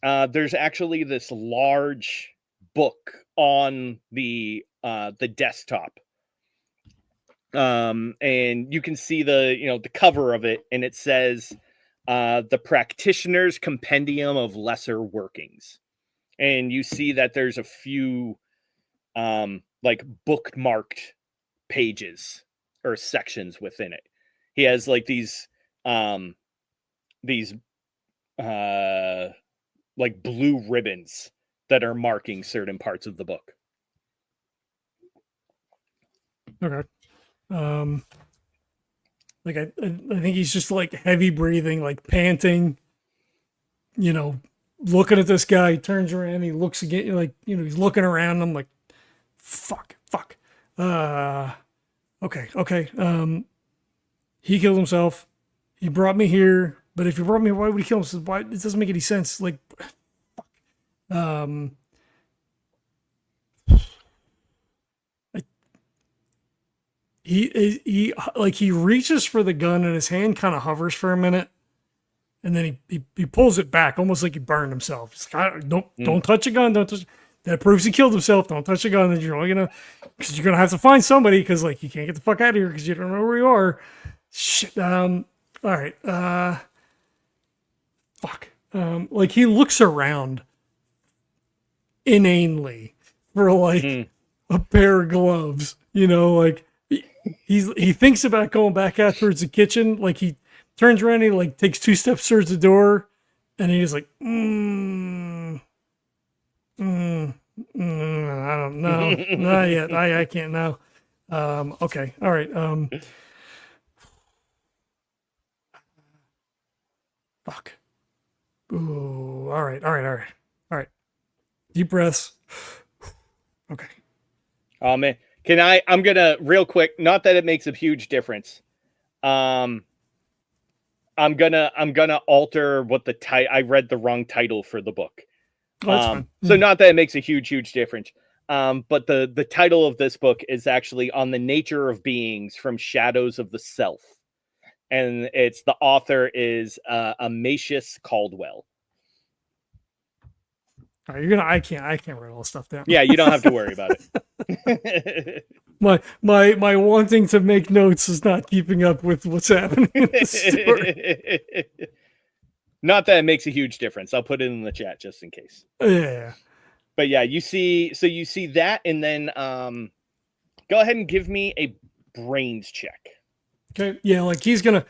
There's actually this large book on the desktop. And you can see the cover of it, and it says, "The Practitioner's Compendium of Lesser Workings." And you see that there's a few, like bookmarked pages or sections within it. He has like these like blue ribbons that are marking certain parts of the book. Okay. Like I think he's just like heavy breathing, like panting, looking at this guy. He turns around, he looks again, like, he's looking around. I'm like, fuck. Okay. He killed himself. He brought me here, but if he brought me here, why would he kill himself? Why? It doesn't make any sense. Like, Um, he reaches for the gun and his hand kind of hovers for a minute, and then he pulls it back, almost like he burned himself. He's like, don't touch a gun, don't touch. That proves he killed himself. Don't touch a gun. Then you're only gonna, because you're gonna have to find somebody, because like you can't get the fuck out of here because you don't know where you are. Shit. All right. Fuck. Like he looks around inanely for like a pair of gloves. You know, like he thinks about going back out towards the kitchen. Like he turns around and he like takes 2 steps towards the door, and he's like, I don't know. Not yet. I can't know. Okay. All right. Fuck. Ooh. All right. All right. All right. All right. Deep breaths. Okay. Oh man, I'm gonna real quick. Not that it makes a huge difference. I'm gonna alter what the title. I read the wrong title for the book. Oh, that's fine. So not that it makes a huge difference. But the title of this book is actually On the Nature of Beings from Shadows of the Self. And it's the author is Amatius Caldwell. All right, I can't write all this stuff down. Yeah, you don't have to worry about it. my wanting to make notes is not keeping up with what's happening in the story. Not that it makes a huge difference. I'll put it in the chat just in case. Yeah. But yeah, you see that, and then go ahead and give me a brains check. Okay. Yeah, like he's gonna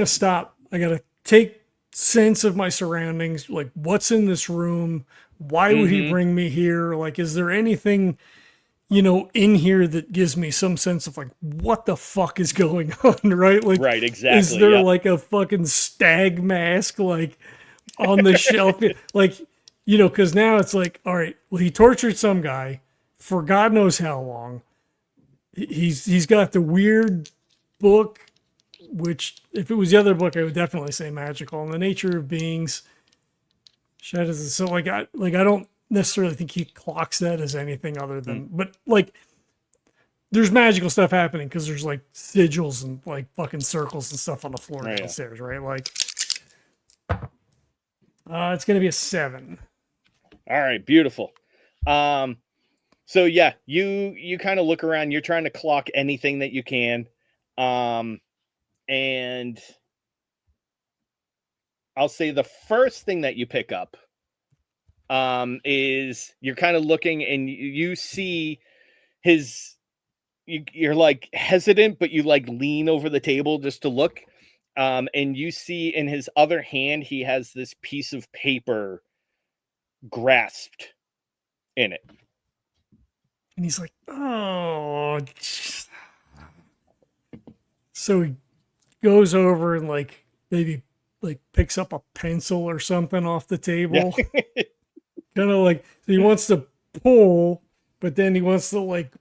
stop. I gotta take sense of my surroundings. Like, what's in this room? Why would he bring me here? Like, is there anything, in here that gives me some sense of like what the fuck is going on? Right? Like, right, exactly. Is there like a fucking stag mask like on the shelf? Like, because now it's like, all right, well, he tortured some guy for God knows how long. He's got the weird book, which if it was the other book, I would definitely say magical. And the nature of beings, shadows. So like I don't necessarily think he clocks that as anything other than, but like there's magical stuff happening because there's like sigils and like fucking circles and stuff on the floor downstairs, right? Like, it's gonna be a 7. All right, beautiful. So yeah, you kind of look around. You're trying to clock anything that you can. And I'll say the first thing that you pick up is you're kind of looking and you see you're like hesitant, but you like lean over the table just to look. And you see in his other hand, he has this piece of paper grasped in it. And he's like, oh. So he goes over and like maybe like picks up a pencil or something off the table. Yeah. Kind of like, so he wants to pull, but then he wants to like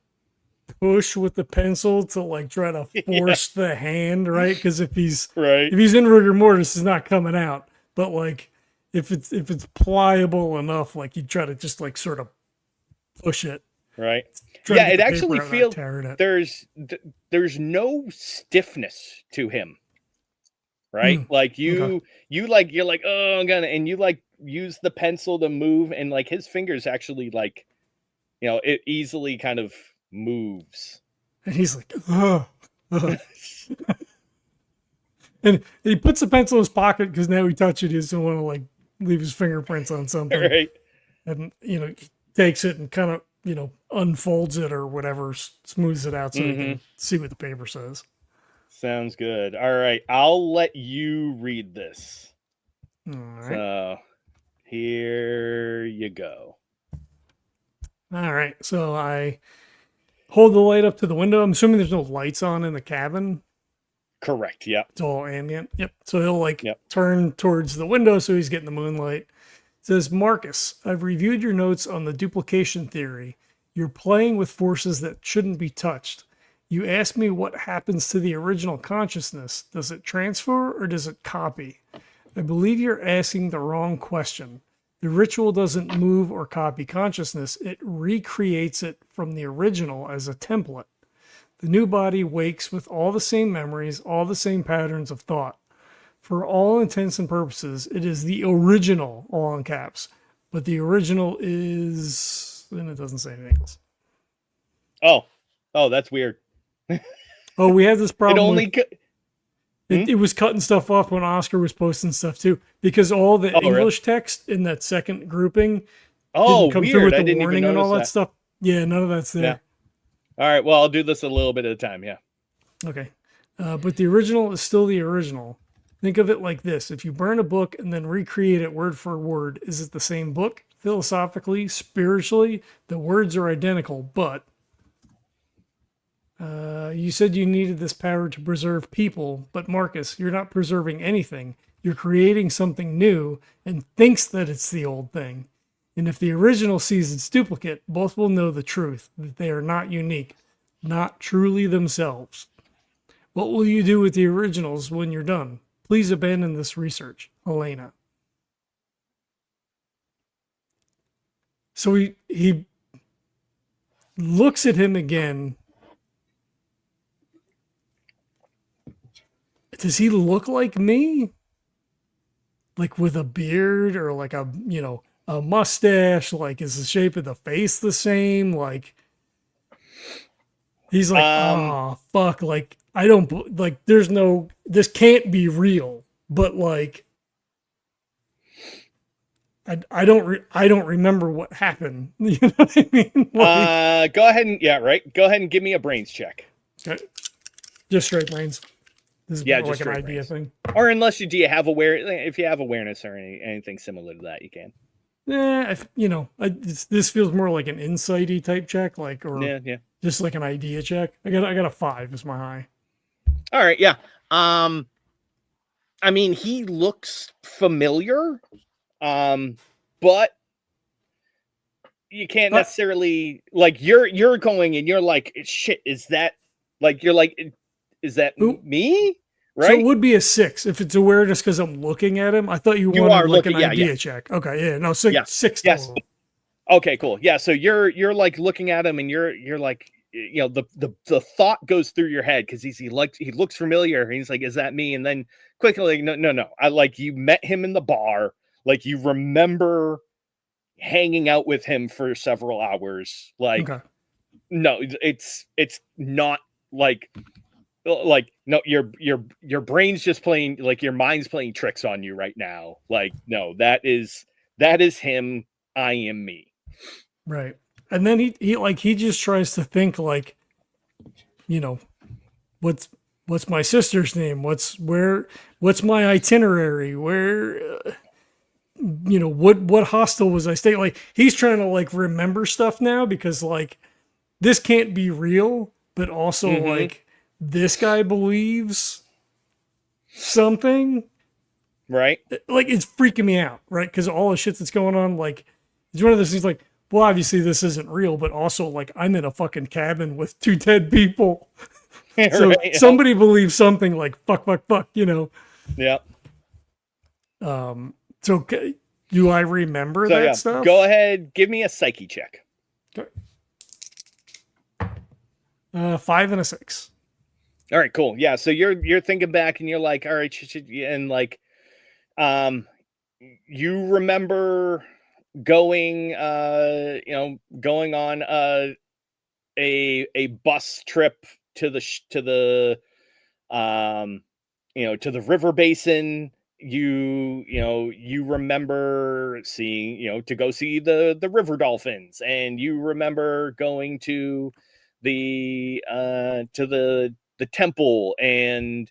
push with the pencil to like try to force the hand, right? Because if he's in rigor mortis, it's not coming out. But like if it's pliable enough, like you try to just like sort of push it. Right. Yeah, it actually feels there's no stiffness to him. Right? Like you're like, oh, I'm gonna, and you like use the pencil to move, and like his fingers actually like, it easily kind of moves. And he's like, oh. And he puts the pencil in his pocket because now he touched it. He doesn't want to like leave his fingerprints on something. Right. And he takes it and kind of unfolds it or whatever, smooths it out so he can see what the paper says. Sounds good. All right. I'll let you read this. All right. So here you go. All right. So I hold the light up to the window. I'm assuming there's no lights on in the cabin. Correct. Yep. It's all ambient. Yep. So he'll turn towards the window so he's getting the moonlight. It says, Marcus, I've reviewed your notes on the duplication theory. You're playing with forces that shouldn't be touched. You asked me what happens to the original consciousness. Does it transfer or does it copy? I believe you're asking the wrong question. The ritual doesn't move or copy consciousness, it recreates it from the original as a template. The new body wakes with all the same memories, all the same patterns of thought. For all intents and purposes, it is the original, all in caps. But the original is. Then it doesn't say anything else. Oh, that's weird. Oh, we had this It problem. only. It was cutting stuff off when Oscar was posting stuff too, because all the English text in that second grouping didn't come through with the warning and all that stuff. Yeah, none of that's there. Yeah. All right, well, I'll do this a little bit at a time. Yeah. Okay. But the original is still the original. Think of it like this. If you burn a book and then recreate it word for word, is it the same book? Philosophically, spiritually, the words are identical, but you said you needed this power to preserve people, but Marcus, you're not preserving anything. You're creating something new and thinks that it's the old thing. And if the original sees its duplicate, both will know the truth, that they are not unique, not truly themselves. What will you do with the originals when you're done? Please abandon this research, Elena. So he looks at him again. Does he look like me? Like with a beard or like a, a mustache? Like, is the shape of the face the same? Like, he's like, oh, fuck. Like, I don't, like, this can't be real. But like, I don't remember what happened. You know what I mean? Like, Go ahead and, go ahead and give me a brains check. Okay. Just straight brains. This is more like an idea thing. Or unless you have if you have awareness or anything similar to that, you can. Yeah, this feels more like an insighty type check, like, or just like an idea check. I got a 5 is my high. All right, yeah. I mean, he looks familiar, but you can't necessarily like you're going and you're like, shit, is that like you're like, is that me? Right? So it would be a 6 if it's awareness because I'm looking at him. I thought you wanted like an idea check. Okay, yeah, no, 6 yes. total. Okay, cool. Yeah, so you're like looking at him and you're like, the thought goes through your head because he looks familiar and he's like, is that me? And then quickly, no. I like you met him in the bar, like you remember hanging out with him for several hours. Like, no, it's not like no, your brain's just playing, like your mind's playing tricks on you right now. Like, no, that is him. I am me. Right. And then he just tries to think like, what's my sister's name? What's my itinerary? Where, what hostel was I staying? Like, he's trying to like remember stuff now because like this can't be real, but also like this guy believes something. Right. Like, it's freaking me out, right? Because all the shit that's going on, like, it's one of those things like, well, obviously this isn't real, but also like I'm in a fucking cabin with 2 dead people. So somebody believes something like fuck, Yeah. So do I remember that stuff? Go ahead, give me a psyche check. Okay. 5 and a 6. All right, cool. Yeah, so you're thinking back and you're like, all right, and like, you remember going on a bus trip to the river basin. You remember seeing, to go see the river dolphins, and you remember going to the temple and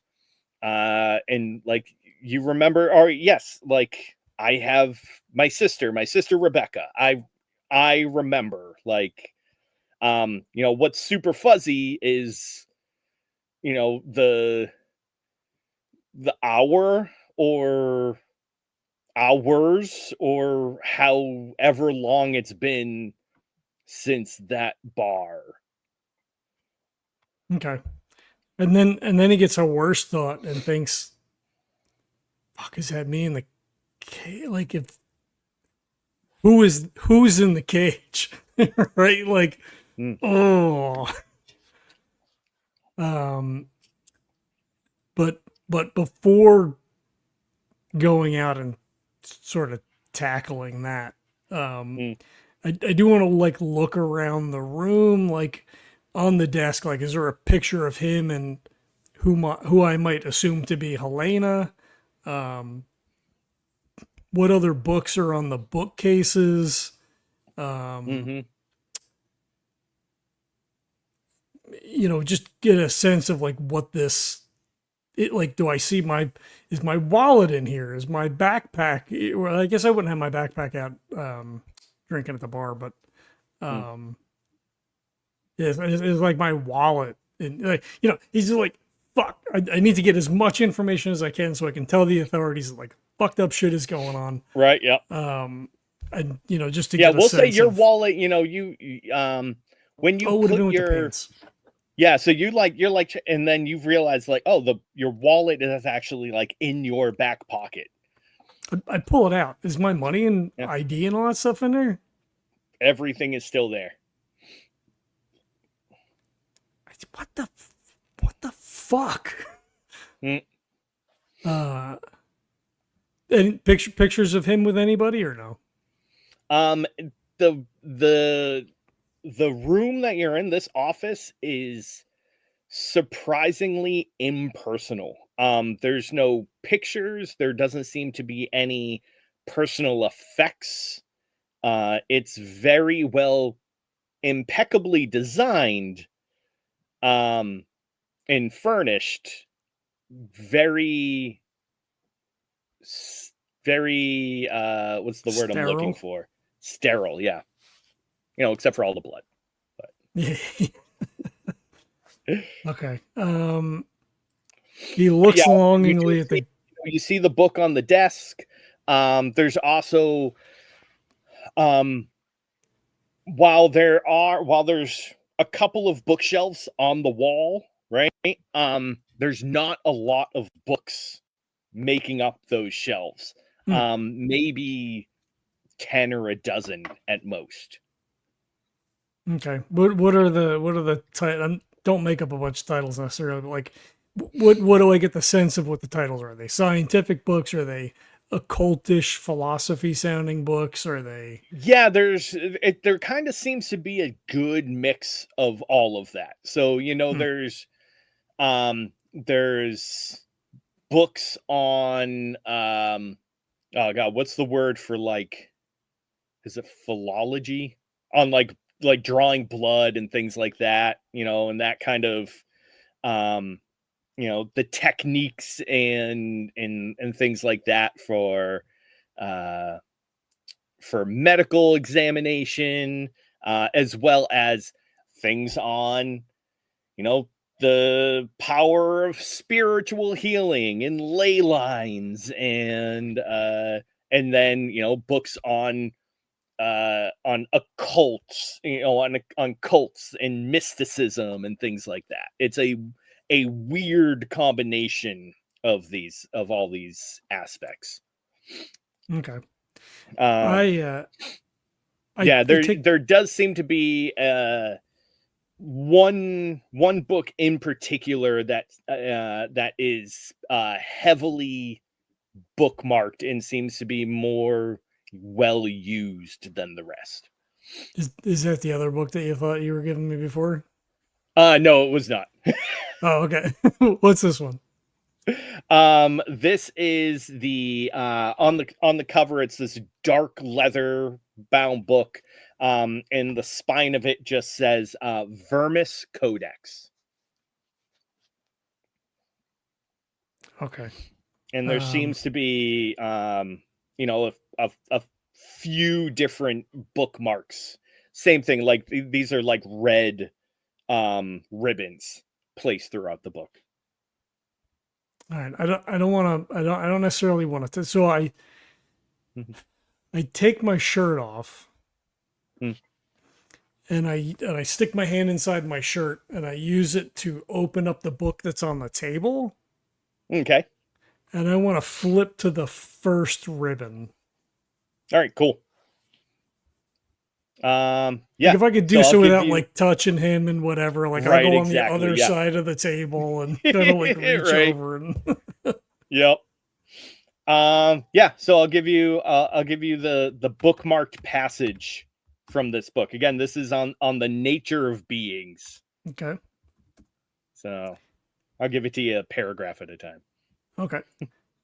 like you remember, or yes, like I have my sister Rebecca. I remember, like, what's super fuzzy is, the hour or hours or however long it's been since that bar. Okay. And then he gets a worse thought and thinks, fuck, is that me in the cave? Like, if who's in the cage, right? Like, Mm. oh, um, but before going out and sort of tackling that, um, Mm. I do want to like look around the room, like on the desk, like is there a picture of him and who I might assume to be Helena? Um, what other books are on the bookcases? Um, Mm-hmm. just get a sense of like what this it like. Do I see is my wallet in here? Is my backpack? Well, I guess I wouldn't have my backpack out drinking at the bar, but Mm. um, it's like my wallet, and like he's just like fuck. I need to get as much information as I can so I can tell the authorities that like fucked up shit is going on. Right. Yeah. Um, and just to Yeah. get a We'll say sense your of wallet. When you oh, it would have put been with the your pants. yeah, so you're like, and then you've realized like, oh, your wallet is actually like in your back pocket. I pull it out. Is my money and Yeah. ID and all that stuff in there? Everything is still there. What the fuck? Mm. Uh, any pictures of him with anybody or no? Um, the the the room that you're in, this office, is surprisingly impersonal. There's no pictures. There doesn't seem to be any personal effects. It's very well, impeccably designed, um, and furnished. Very, very. What's the word I'm looking Sterile. for? Sterile. Yeah. Except for all the blood. But Yeah. Okay. He looks yeah, you do longingly at see the. you see the book on the desk. There's also um while there's a couple of bookshelves on the wall, right? There's not a lot of books making up those shelves. Hmm, Maybe 10 or a dozen at most. okay. What are the titles? Don't make up a bunch of titles necessarily, but like, what do I get the sense of what the titles are? Are they scientific books? Are they occultish philosophy sounding books? Are they? Yeah, there kind of seems to be a good mix of all of that. So, Hmm, there's books on oh god, what's the word for like, is it philology? On like drawing blood and things like that, and that kind of um the techniques and things like that uh for medical examination, as well as things on, you know, the power of spiritual healing and ley lines, and then books on occults, on cults and mysticism and things like that. It's a weird combination of all these aspects. okay. Um, I yeah, I take there does seem to be one book in particular that is heavily bookmarked and seems to be more well used than the rest. is that the other book that you thought you were giving me before? No, it was not. Oh, okay. What's this one? This is the on the cover. It's this dark leather bound book. And the spine of it just says Vermis Codex. Okay. And there Um, seems to be a few different bookmarks. Same thing, like these are like red ribbons placed throughout the book. all right. I don't want to. I don't necessarily want to. So Mhm. I take my shirt off Hmm. and I stick my hand inside my shirt and I use it to open up the book that's on the table Okay. and I want to flip to the first ribbon. All right, cool. Like Yeah. if I could do So I'll so give without you like touching him and whatever, like I right, go on the exactly. other Yeah. side of the table and kind of like reach Right. over and Yep. Yeah. So I'll give you the bookmarked passage from this book. Again, this is on the nature of beings. okay. So I'll give it to you a paragraph at a time. Okay.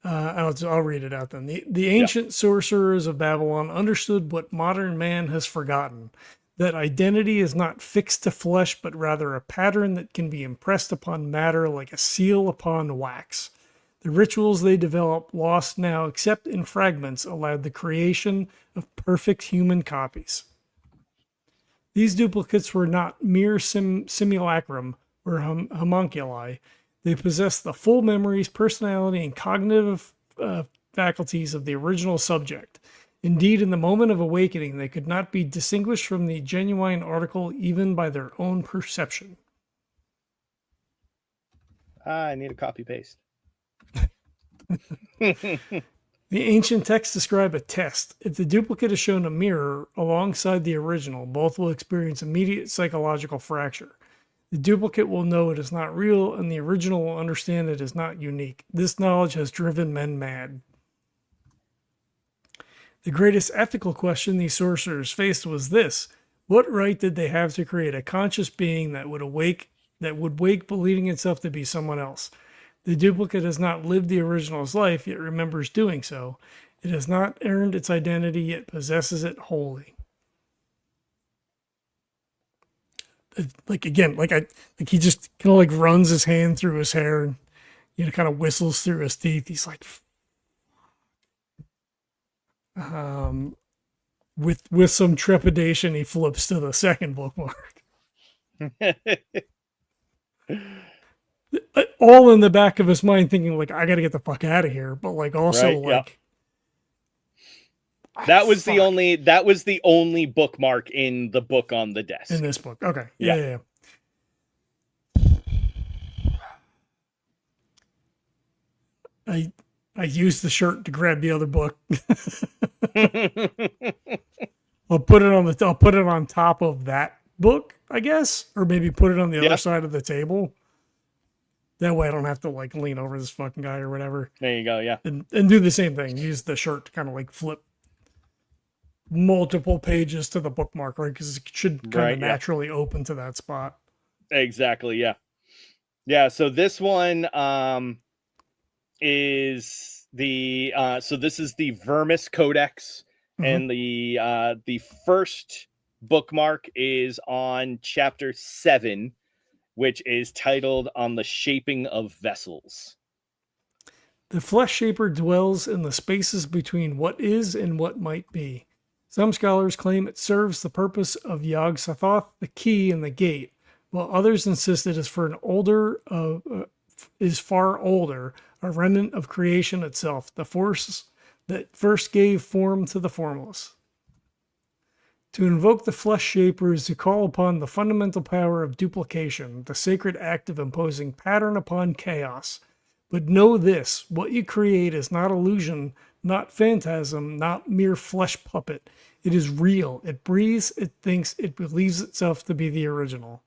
I'll read it out then. The Yeah. ancient sorcerers of Babylon understood what modern man has forgotten, that identity is not fixed to flesh, but rather a pattern that can be impressed upon matter like a seal upon wax. The rituals they developed, lost now except in fragments, allowed the creation of perfect human copies. These duplicates were not mere simulacrum or homunculi. They possessed the full memories, personality, and cognitive faculties of the original subject. Indeed, in the moment of awakening, they could not be distinguished from the genuine article even by their own perception. I need a copy paste. The ancient texts describe a test. If the duplicate is shown a mirror alongside the original, both will experience immediate psychological fracture. The duplicate will know it is not real, and the original will understand it is not unique. This knowledge has driven men mad. The greatest ethical question these sorcerers faced was this: what right did they have to create a conscious being that would wake believing itself to be someone else? The duplicate has not lived the original's life, yet remembers doing so. It has not earned its identity, yet possesses it wholly. Like again, like he just kind of like runs his hand through his hair and kind of whistles through his teeth. He's like, with some trepidation, he flips to the second bookmark. All in the back of his mind, thinking like, I got to get the fuck out of here, but like also right, like. Yep. That was the only bookmark in the book on the desk. In this book. Okay. Yeah. I used the shirt to grab the other book. I'll put it on top of that book, I guess, or maybe put it on the other side of the table. That way I don't have to like lean over this fucking guy or whatever. There you go. Yeah. And do the same thing. Use the shirt to kind of like flip multiple pages to the bookmark, right? Because it should kind of naturally open to that spot. Exactly. Yeah. Yeah. So this one is the so this is the Vermis Codex, and the first bookmark is on chapter 7, which is titled "On the Shaping of Vessels." The flesh shaper dwells in the spaces between what is and what might be. Some scholars claim it serves the purpose of Yog-Sothoth, the key and the gate, while others insist it is is far older, a remnant of creation itself, the force that first gave form to the formless. To invoke the flesh shaper is to call upon the fundamental power of duplication, the sacred act of imposing pattern upon chaos. But know this: what you create is not illusion, not phantasm, not mere flesh puppet. It is real. It breathes, it thinks, it believes itself to be the original.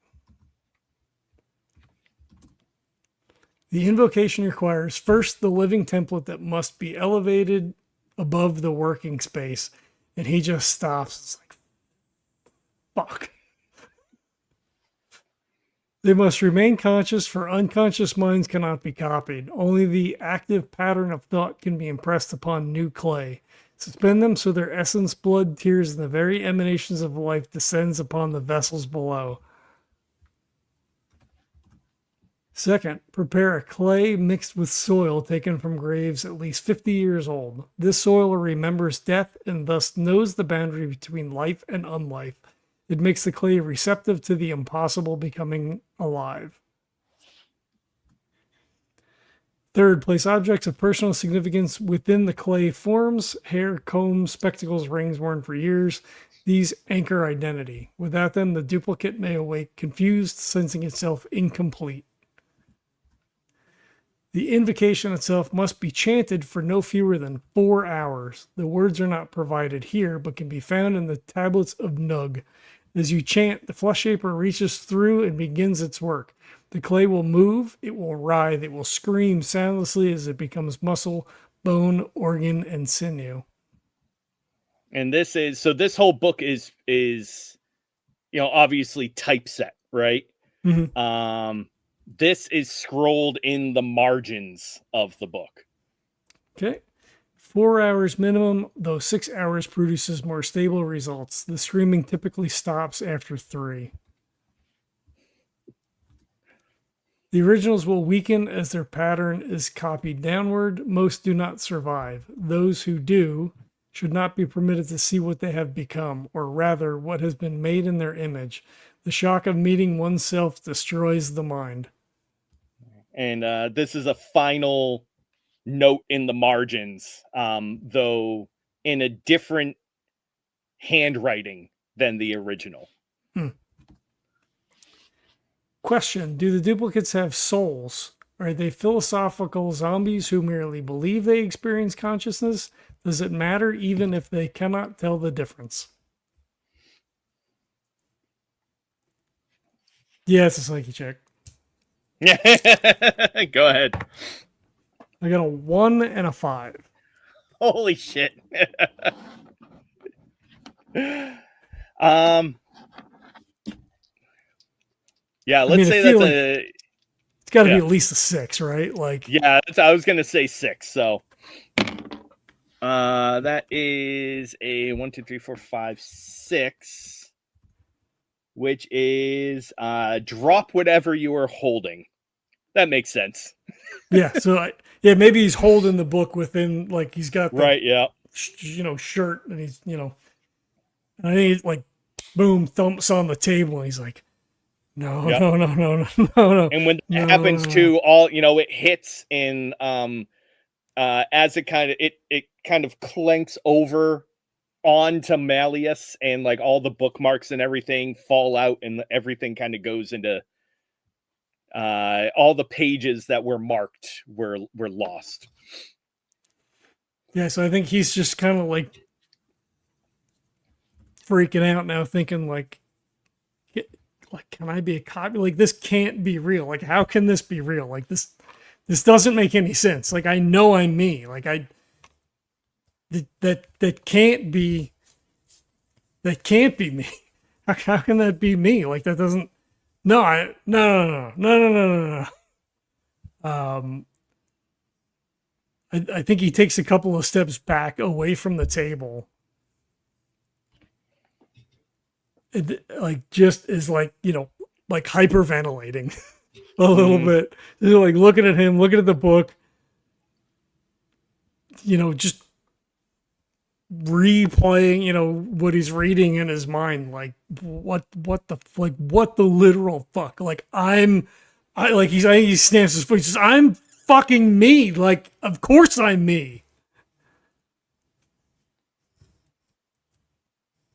The invocation requires first the living template that must be elevated above the working space. And he just stops. It's like, fuck. They must remain conscious, for unconscious minds cannot be copied. Only the active pattern of thought can be impressed upon new clay. Suspend them so their essence, blood, tears, and the very emanations of life descends upon the vessels below. Second, prepare a clay mixed with soil taken from graves at least 50 years old. This soil remembers death and thus knows the boundary between life and unlife. It makes the clay receptive to the impossible becoming alive. Third, place objects of personal significance within the clay forms: hair, combs, spectacles, rings worn for years. These anchor identity. Without them, the duplicate may awake confused, sensing itself incomplete. The invocation itself must be chanted for no fewer than 4 hours. The words are not provided here, but can be found in the tablets of Nug. As you chant, the flesh shaper reaches through and begins its work. The clay will move, it will writhe, it will scream soundlessly as it becomes muscle, bone, organ, and sinew. And this whole book is obviously typeset, right? This is scrolled in the margins of the book. Okay. 4 hours minimum, though 6 hours produces more stable results. The screaming typically stops after 3. The originals will weaken as their pattern is copied downward. Most do not survive. Those who do should not be permitted to see what they have become, or rather, what has been made in their image. The shock of meeting oneself destroys the mind. And this is a final note in the margins, though in a different handwriting than the original. Question: do the duplicates have souls? Are they philosophical zombies who merely believe they experience consciousness? Does it matter even if they cannot tell the difference? Yeah, it's a psyche check. Go ahead. I got a 1 and a 5. Holy shit. Yeah, let's say that's it's got to be at least a 6, right? Like, yeah, I was gonna say 6. So that is a 1, 2, 3, 4, 5, 6, which is drop whatever you are holding. That makes sense. Yeah. So maybe he's holding the book within, like, he's got the right. Yeah. Shirt, and he's and I think he's like, boom, thumps on the table, and he's like, no. And when that happens too, all it hits in as it kind of clanks over onto Malleus, and like all the bookmarks and everything fall out, and everything kind of goes into all the pages that were marked were lost. Yeah, so I think he's just kind of like freaking out now, thinking like, can I be a copy? Like, this can't be real. Like, how can this be real? Like, this doesn't make any sense. Like, I know I'm me. Like, that can't be me. How can that be me? Like, that doesn't. No. I think he takes a couple of steps back away from the table. Like, just is like, like hyperventilating a little bit. They're like looking at him, looking at the book, just replaying, what he's reading in his mind. Like, what the literal fuck? Like, I think he snaps his foot. He says, I'm fucking me. Like, of course I'm me.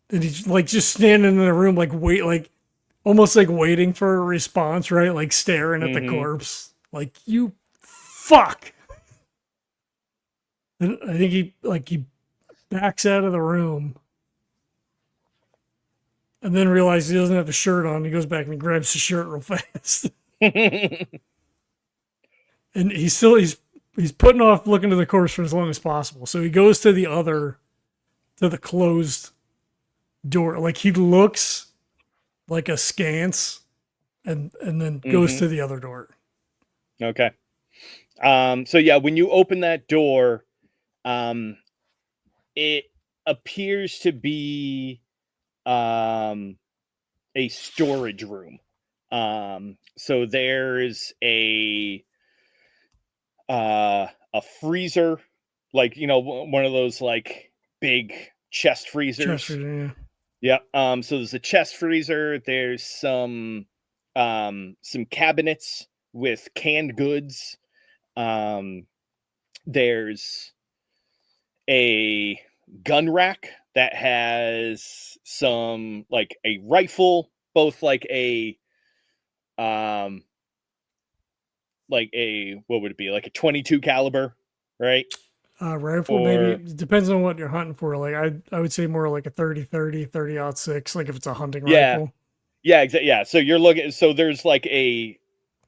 And he's like just standing in the room, like almost like waiting for a response, right? Like staring at the corpse, like, you fuck. And I think he backs out of the room, and then realizes he doesn't have the shirt on. He goes back and he grabs the shirt real fast. And he's putting off looking at the corpse for as long as possible. So he goes to the closed door. Like, he looks like askance, and then goes to the other door. Okay. So yeah, when you open that door, it appears to be a storage room. So there's a freezer, like, one of those like big chest freezers. Yeah. So there's a chest freezer. There's some cabinets with canned goods. There's a gun rack that has some, like, a rifle, both like a like a what would it be, like a 22 caliber, right? Rifle, maybe Or it depends on what you're hunting for. Like I would say more like a 30-06, like if it's a hunting yeah, rifle. yeah, exactly. Yeah, so you're looking. So there's like a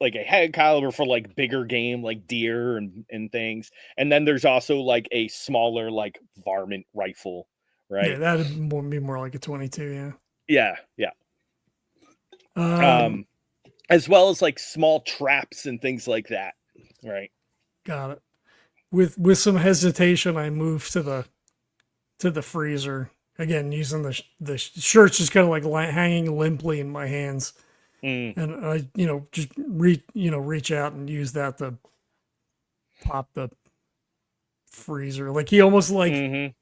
head caliber for like bigger game, like deer and things, and then there's also like a smaller like varmint rifle, Yeah, right? be more like a 22. Yeah. Yeah, yeah. Um, As well as like small traps and things like that, right? got it. With some hesitation, I moved to the freezer again, using the shirt's just kind of like hanging limply in my hands, Mm. and I just reach out and use that to pop the freezer. Like he almost like. Mm-hmm.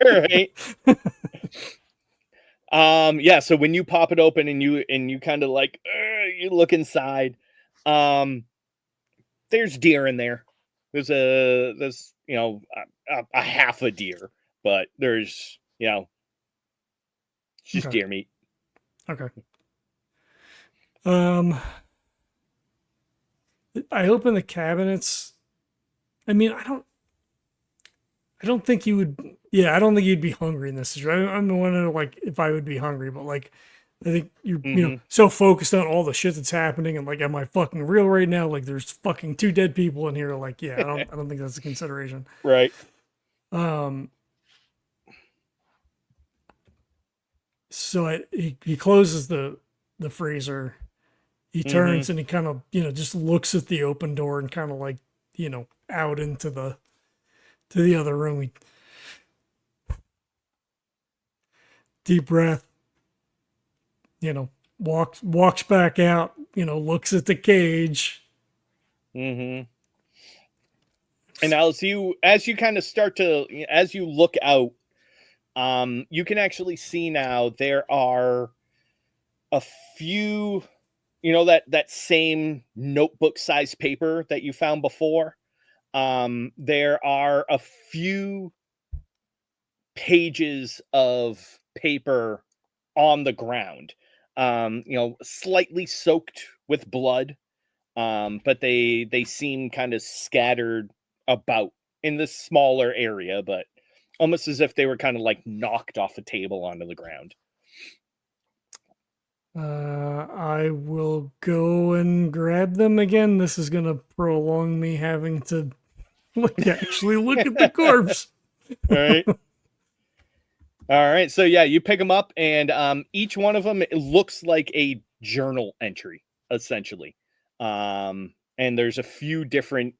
Right. Yeah, so when you pop it open and you kind of like you look inside, um there's deer in there. There's a half a deer, but there's it's just Okay. deer meat. Okay. Um, I open the cabinets. I mean, I don't think you would. Yeah, I don't think you'd be hungry in this situation. I'm wondering like if I would be hungry, but like I think you're Mm-hmm. so focused on all the shit that's happening and like am I fucking real right now? Like there's fucking two dead people in here. Like yeah, I don't think that's a consideration. Right. Um, so he closes the freezer. He Mm-hmm. turns and he kind of just looks at the open door and kind of like out into the other room. He deep breath, walks back out, looks at the cage. Mm-hmm. And as you kind of start to as you look out, you can actually see now there are a few, that same notebook size paper that you found before. There are a few pages of paper on the ground, slightly soaked with blood, but they seem kind of scattered about in this smaller area, but almost as if they were kind of like knocked off a table onto the ground. I will go and grab them again. This is gonna prolong me having to actually look at the corpse. All right. All right. So yeah, you pick them up, and each one of them, it looks like a journal entry, essentially. And there's a few different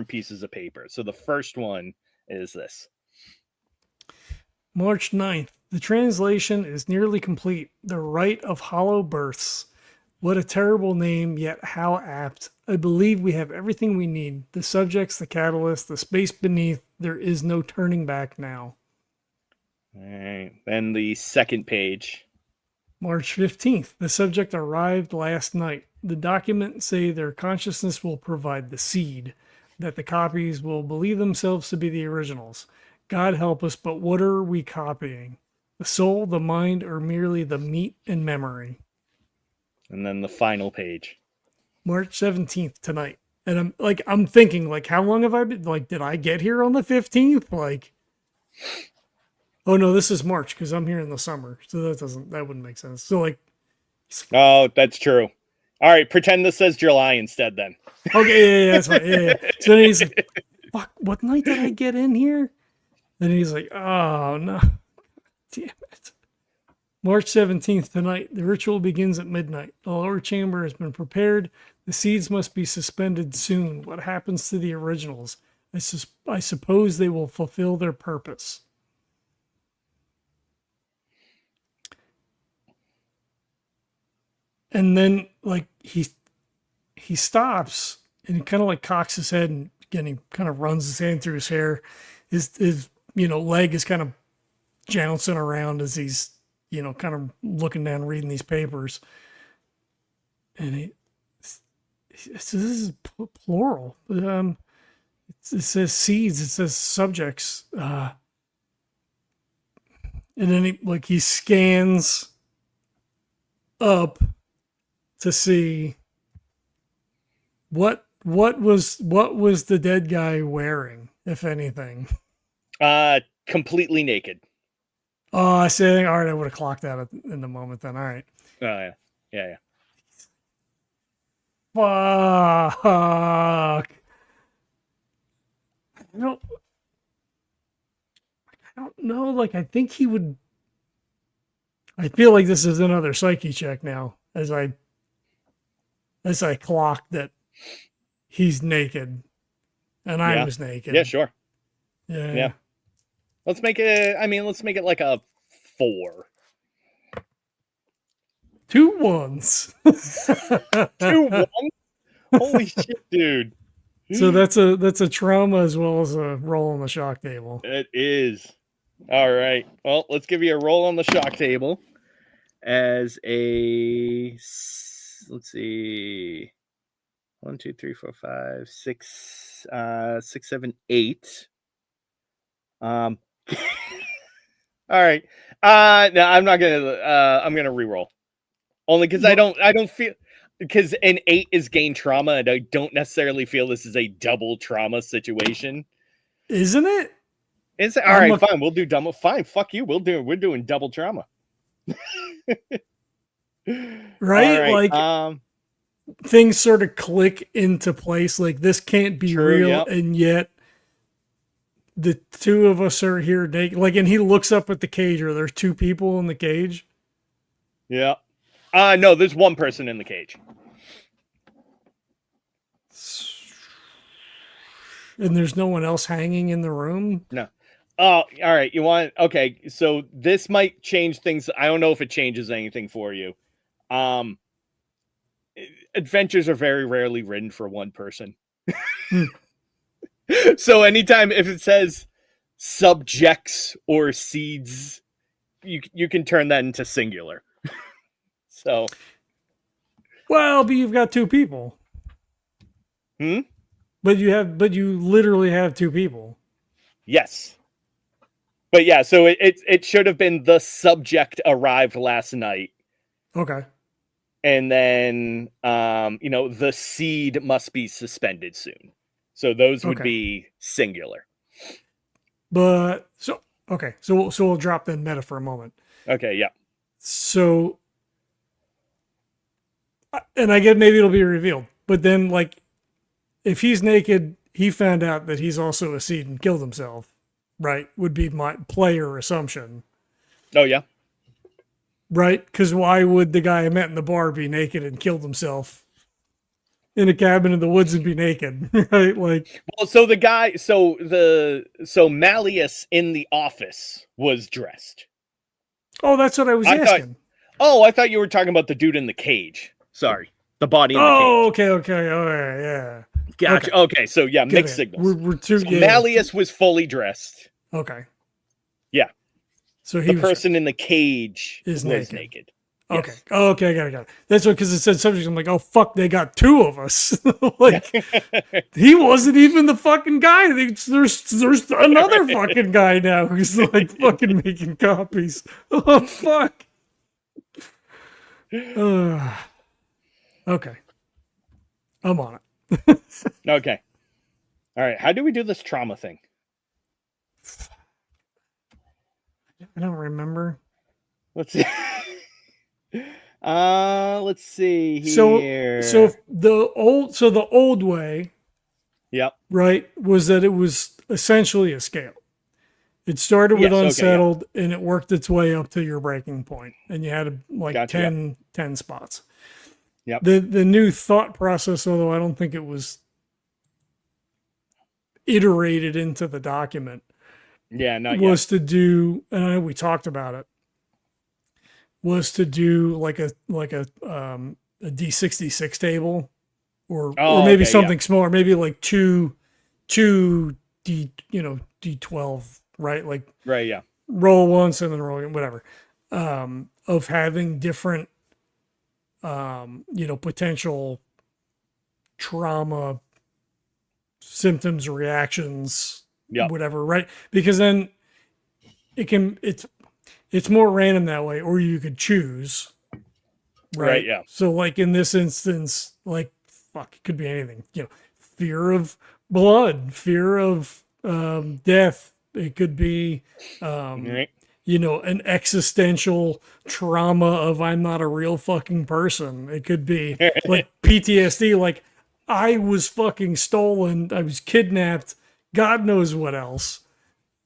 pieces of paper. So the first one is this. March 9th. The translation is nearly complete. The Rite of Hollow Births. What a terrible name, yet how apt. I believe we have everything we need. The subjects, the catalyst, the space beneath. There is no turning back now. All right. Then the second page. March 15th. The subject arrived last night. The documents say their consciousness will provide the seed, that the copies will believe themselves to be the originals. God help us, but what are we copying? The soul, the mind, or merely the meat and memory? And then the final page. March 17th tonight. And I'm thinking, like, how long have I been? Like, did I get here on the 15th? Like, oh no, this is March because I'm here in the summer. So that wouldn't make sense. So, like, Oh, that's true. All right. Pretend this says July instead then. okay, yeah, that's fine. Yeah. So then he's like, fuck, what night did I get in here? And he's like, oh no, damn it. March 17th tonight. The ritual begins at midnight. The lower chamber has been prepared. The seeds must be suspended soon. What happens to the originals? I suppose they will fulfill their purpose. And then, like, he stops and he kind of like cocks his head and again he kind of runs his hand through his hair. His leg is kind of jouncing around as he's kind of looking down reading these papers. And he this is plural. It says seeds. It says subjects. And then he scans up to see What was the dead guy wearing, if anything? Completely naked. Oh, I say, all right, I would have clocked that in the moment then. All right. Oh yeah, yeah. Fuck. I don't, I don't know. Like, I think he would. I feel like this is another psyche check now, as I clock that he's naked and I Yeah. was naked. Yeah, sure. Yeah. Yeah. Let's make it. I mean, let's make it like a 4. 2 1s. 2-1. Holy shit, dude. So that's a trauma as well as a roll on the shock table. It is. All right. Well, let's give you a roll on the shock table as a. Let's see. 1, 2, 3, 4, 5, 6, 6, 7, 8. All right. No, I'm not gonna. I'm gonna re-roll. Only because I don't feel, because an 8 is gain trauma, and I don't necessarily feel this is a double trauma situation. Isn't it? It's all right, fine. We'll do double. Fine, fuck you. We're doing double trauma. Right? Like things sort of click into place. Like this can't be real, yep. And yet the two of us are here naked. Like, and he looks up at the cage, or there's 2 people in the cage. Yeah. No, there's 1 person in the cage. And there's no one else hanging in the room? No. Oh, all right. Okay, so this might change things. I don't know if it changes anything for you. Adventures are very rarely written for 1 person. So anytime if it says subjects or seeds, you can turn that into singular. So, well, but you've got 2 people. But you literally have 2 people. Yes. But yeah, so it should have been the subject arrived last night. Okay. And then the seed must be suspended soon. So those would be singular. But so we'll drop the meta for a moment. Okay, yeah. So, and I get maybe it'll be revealed, but then like, if he's naked, he found out that he's also a seed and killed himself, right? Would be my player assumption. Oh yeah. Right? Because why would the guy I met in the bar be naked and killed himself in a cabin in the woods and be naked? Right? Like, well, so the guy, so Malleus in the office was dressed. Oh, that's what I was asking. I thought you were talking about the dude in the cage. Sorry, the body in the cage. Oh, okay. All right, yeah. Gotcha. Okay, so yeah, mixed signals. Malleus was fully dressed. Okay. Yeah. So the person in the cage was naked. Okay. Yes. Oh, okay, I got it. That's what, because it said subject. I'm like, oh fuck, they got 2 of us. Like, he wasn't even the fucking guy. There's another fucking guy now who's like fucking making copies. Oh fuck. Okay. I'm on it. Okay. All right. How do we do this trauma thing? I don't remember. Let's see. Let's see here. So the old way, yep, right, was that it was essentially a scale. It started with unsettled, and it worked its way up to your breaking point, and you had like 10 spots. Yep. The new thought process, although I don't think it was iterated into the document, was to do, and I know we talked about it, was to do like a D66 table, or maybe something smaller, maybe like two D12, right? Like roll once and then roll whatever, of having different potential trauma symptoms, reactions, whatever, right? Because then it's more random that way, or you could choose, right? Yeah. So like in this instance, like fuck, it could be anything. Fear of blood, fear of death. It could be, Right. an existential trauma of I'm not a real fucking person. It could be like PTSD, like I was fucking stolen, I was kidnapped, God knows what else.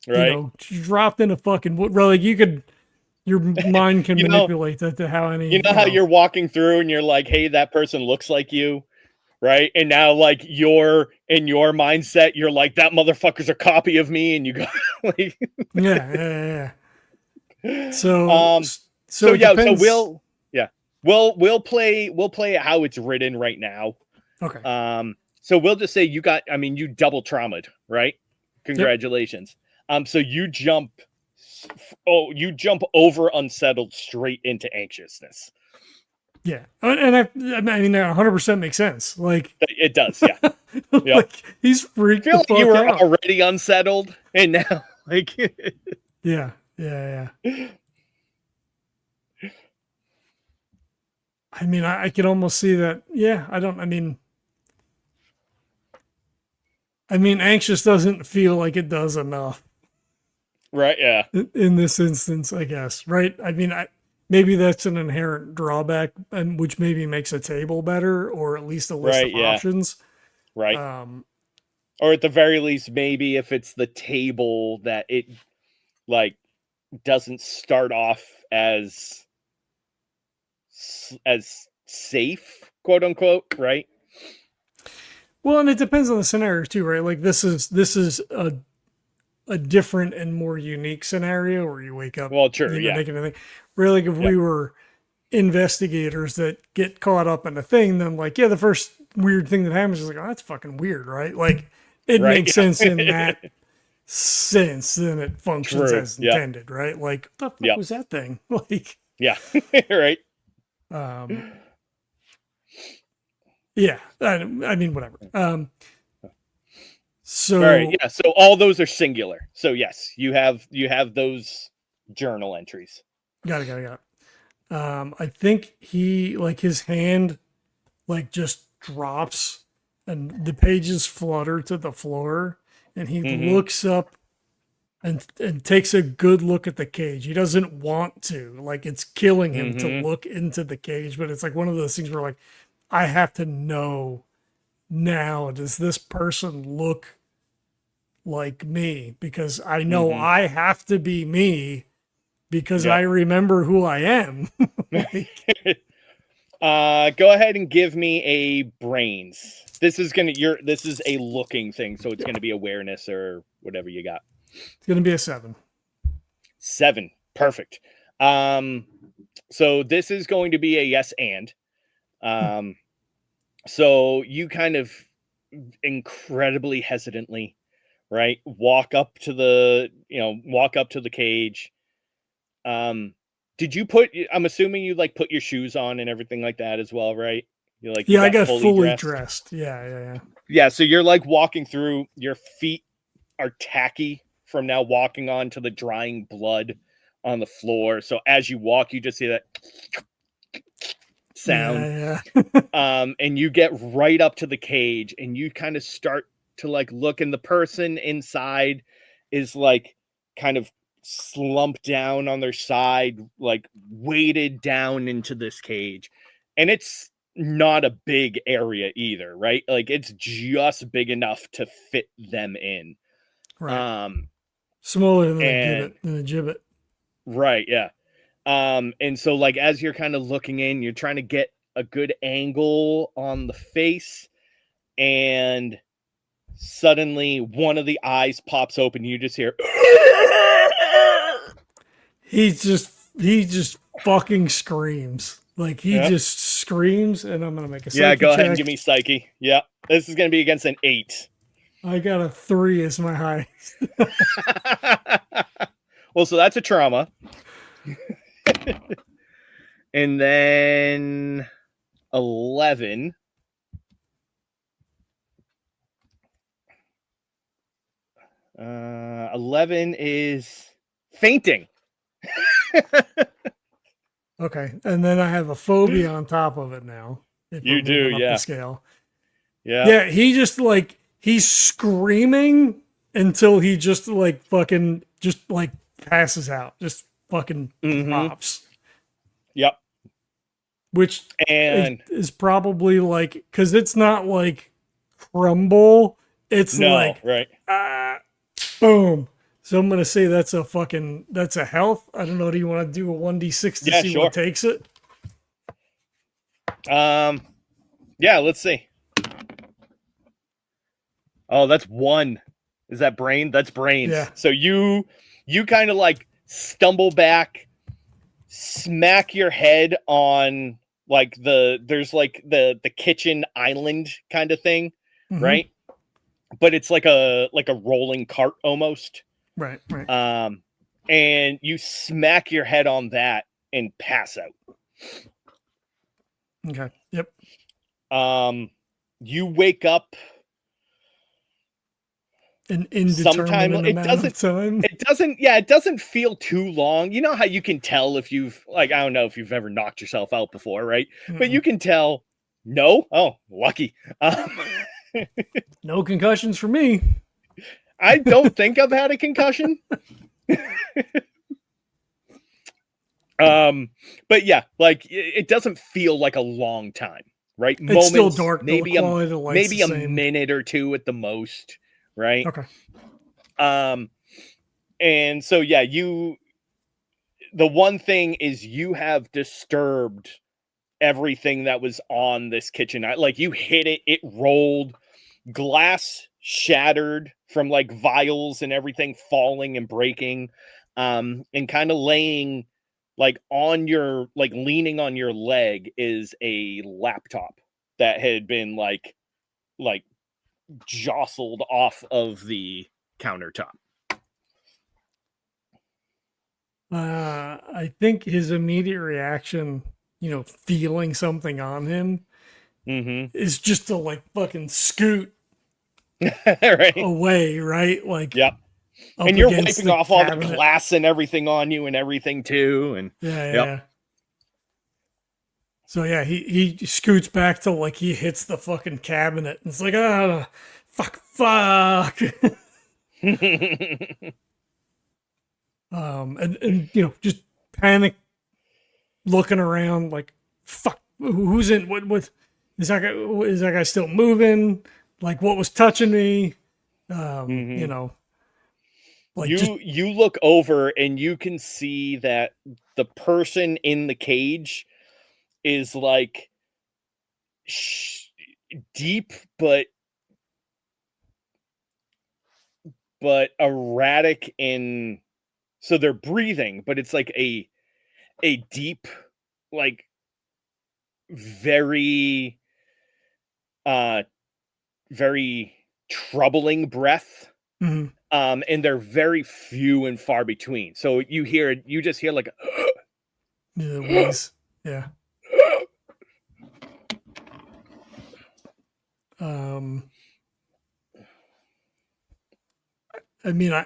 Right. Dropped in a fucking wood. Like your mind can manipulate that to how any. You know how you're walking through and you're like, hey, that person looks like you, right? And now, like, you're in your mindset, you're like, that motherfucker's a copy of me, and you go, like, yeah. So, so it yeah, depends. we'll play how it's written right now. Okay. So we'll just say you double traumatized, right? Congratulations. Yep. So you jump over unsettled straight into anxiousness. Yeah, and I mean that 100% makes sense. Like it does, yeah. Like yep. He's freaked the fuck out. You were already unsettled, and now like yeah. I mean, I could almost see that. Yeah, I mean, anxious doesn't feel like it does enough. Right, yeah. In this instance, I guess, right? I mean, maybe that's an inherent drawback, and which maybe makes a table better, or at least a list of options. Right. Or at the very least, maybe if it's the table that it like doesn't start off as safe, quote unquote, right? Well, and it depends on the scenario too, right? Like this is a different and more unique scenario where you wake up. Well, true, yeah. Making anything. Really, like if we were investigators that get caught up in a thing, then like, yeah, the first weird thing that happens is like, oh, that's fucking weird, right? Like it makes sense in that sense, then it functions as intended, right? Like, what the fuck was that thing? Like, yeah, right. Yeah, I mean, whatever. So, all right, yeah. So all those are singular. So yes, you have those journal entries. Got it. I think he like his hand like just drops and the pages flutter to the floor and he looks up and takes a good look at the cage. He doesn't want to, like it's killing him to look into the cage, but it's like one of those things where like I have to know now, does this person look like me? Because I know I have to be me because I remember who I am. Go ahead and give me a brains. This is a looking thing, so it's gonna be awareness or whatever you got. It's gonna be a 7. 7, perfect. So this is going to be a yes and. So you kind of incredibly hesitantly, right, walk up to the cage. Did you I'm assuming you like put your shoes on and everything like that as well, right? I got fully dressed. Yeah. So you're like walking through, your feet are tacky from now walking on to the drying blood on the floor. So as you walk, you just see that sound. And you get right up to the cage and you kind of start to like look, and the person inside is like kind of slumped down on their side, like weighted down into this cage. And it's not a big area either, right? Like it's just big enough to fit them in. Right. Smaller than a gibbet. Right, yeah. And so like as you're kind of looking in, you're trying to get a good angle on the face, and suddenly one of the eyes pops open. You just hear he just fucking screams. Like he just screams, and I'm gonna make a psyche check. Go ahead and give me psyche. Yeah, this is gonna be against an 8. I got a 3 as my highest. Well, so that's a trauma. And then 11. 11 is fainting. Okay, and then I have a phobia on top of it now. You do, yeah. The scale. Yeah. Yeah, he just like he's screaming until he just like fucking just like passes out, just fucking Mm-hmm. drops, Yep. which And is probably like because it's not like crumble, it's no, like right. boom. So I'm gonna say that's a health. I don't know. Do you want to do a 1d6 to Yeah, see what sure. takes it? Yeah, let's see. Oh, that's 1. Is that brain? That's brains. Yeah. So you kind of like stumble back, smack your head on like there's like the kitchen island kind of thing, Mm-hmm. right? But it's like a rolling cart almost. Right. Right. And you smack your head on that and pass out. Okay. Yep. You wake up An sometime. indeterminate amount of time. It doesn't feel too long. You know how you can tell if you've like, I don't know if you've ever knocked yourself out before, right? But Mm-mm. you can tell. No, oh, lucky. No concussions for me. I don't think I've had a concussion. But yeah, like it doesn't feel like a long time, right? It's still Moments, dark. The quality of the light's maybe the a same. minute or two at the most, right? Okay. And so yeah, the one thing is you have disturbed everything that was on this kitchen. Like you hit it, it rolled, glass shattered from like vials and everything falling and breaking, and kind of laying like on your like leaning on your leg is a laptop that had been like jostled off of the countertop. I think his immediate reaction, feeling something on him, Mm-hmm. is just to like fucking scoot Right. away, right? Like Yep. up And you're against wiping the off all the cabinet. glass and everything on you and everything too. And Yeah, yep. yeah. So yeah, he scoots back till like he hits the fucking cabinet, and it's like, fuck. And just panic, looking around, like, fuck, who's in? What is that guy still moving? Like, what was touching me? Mm-hmm. Like just You look over and you can see that the person in the cage is like deep but erratic in, so they're breathing, but it's like a deep, like very very troubling breath. mhm, And they're very few and far between. So you just hear like the wheeze. Yeah. Um, I mean, I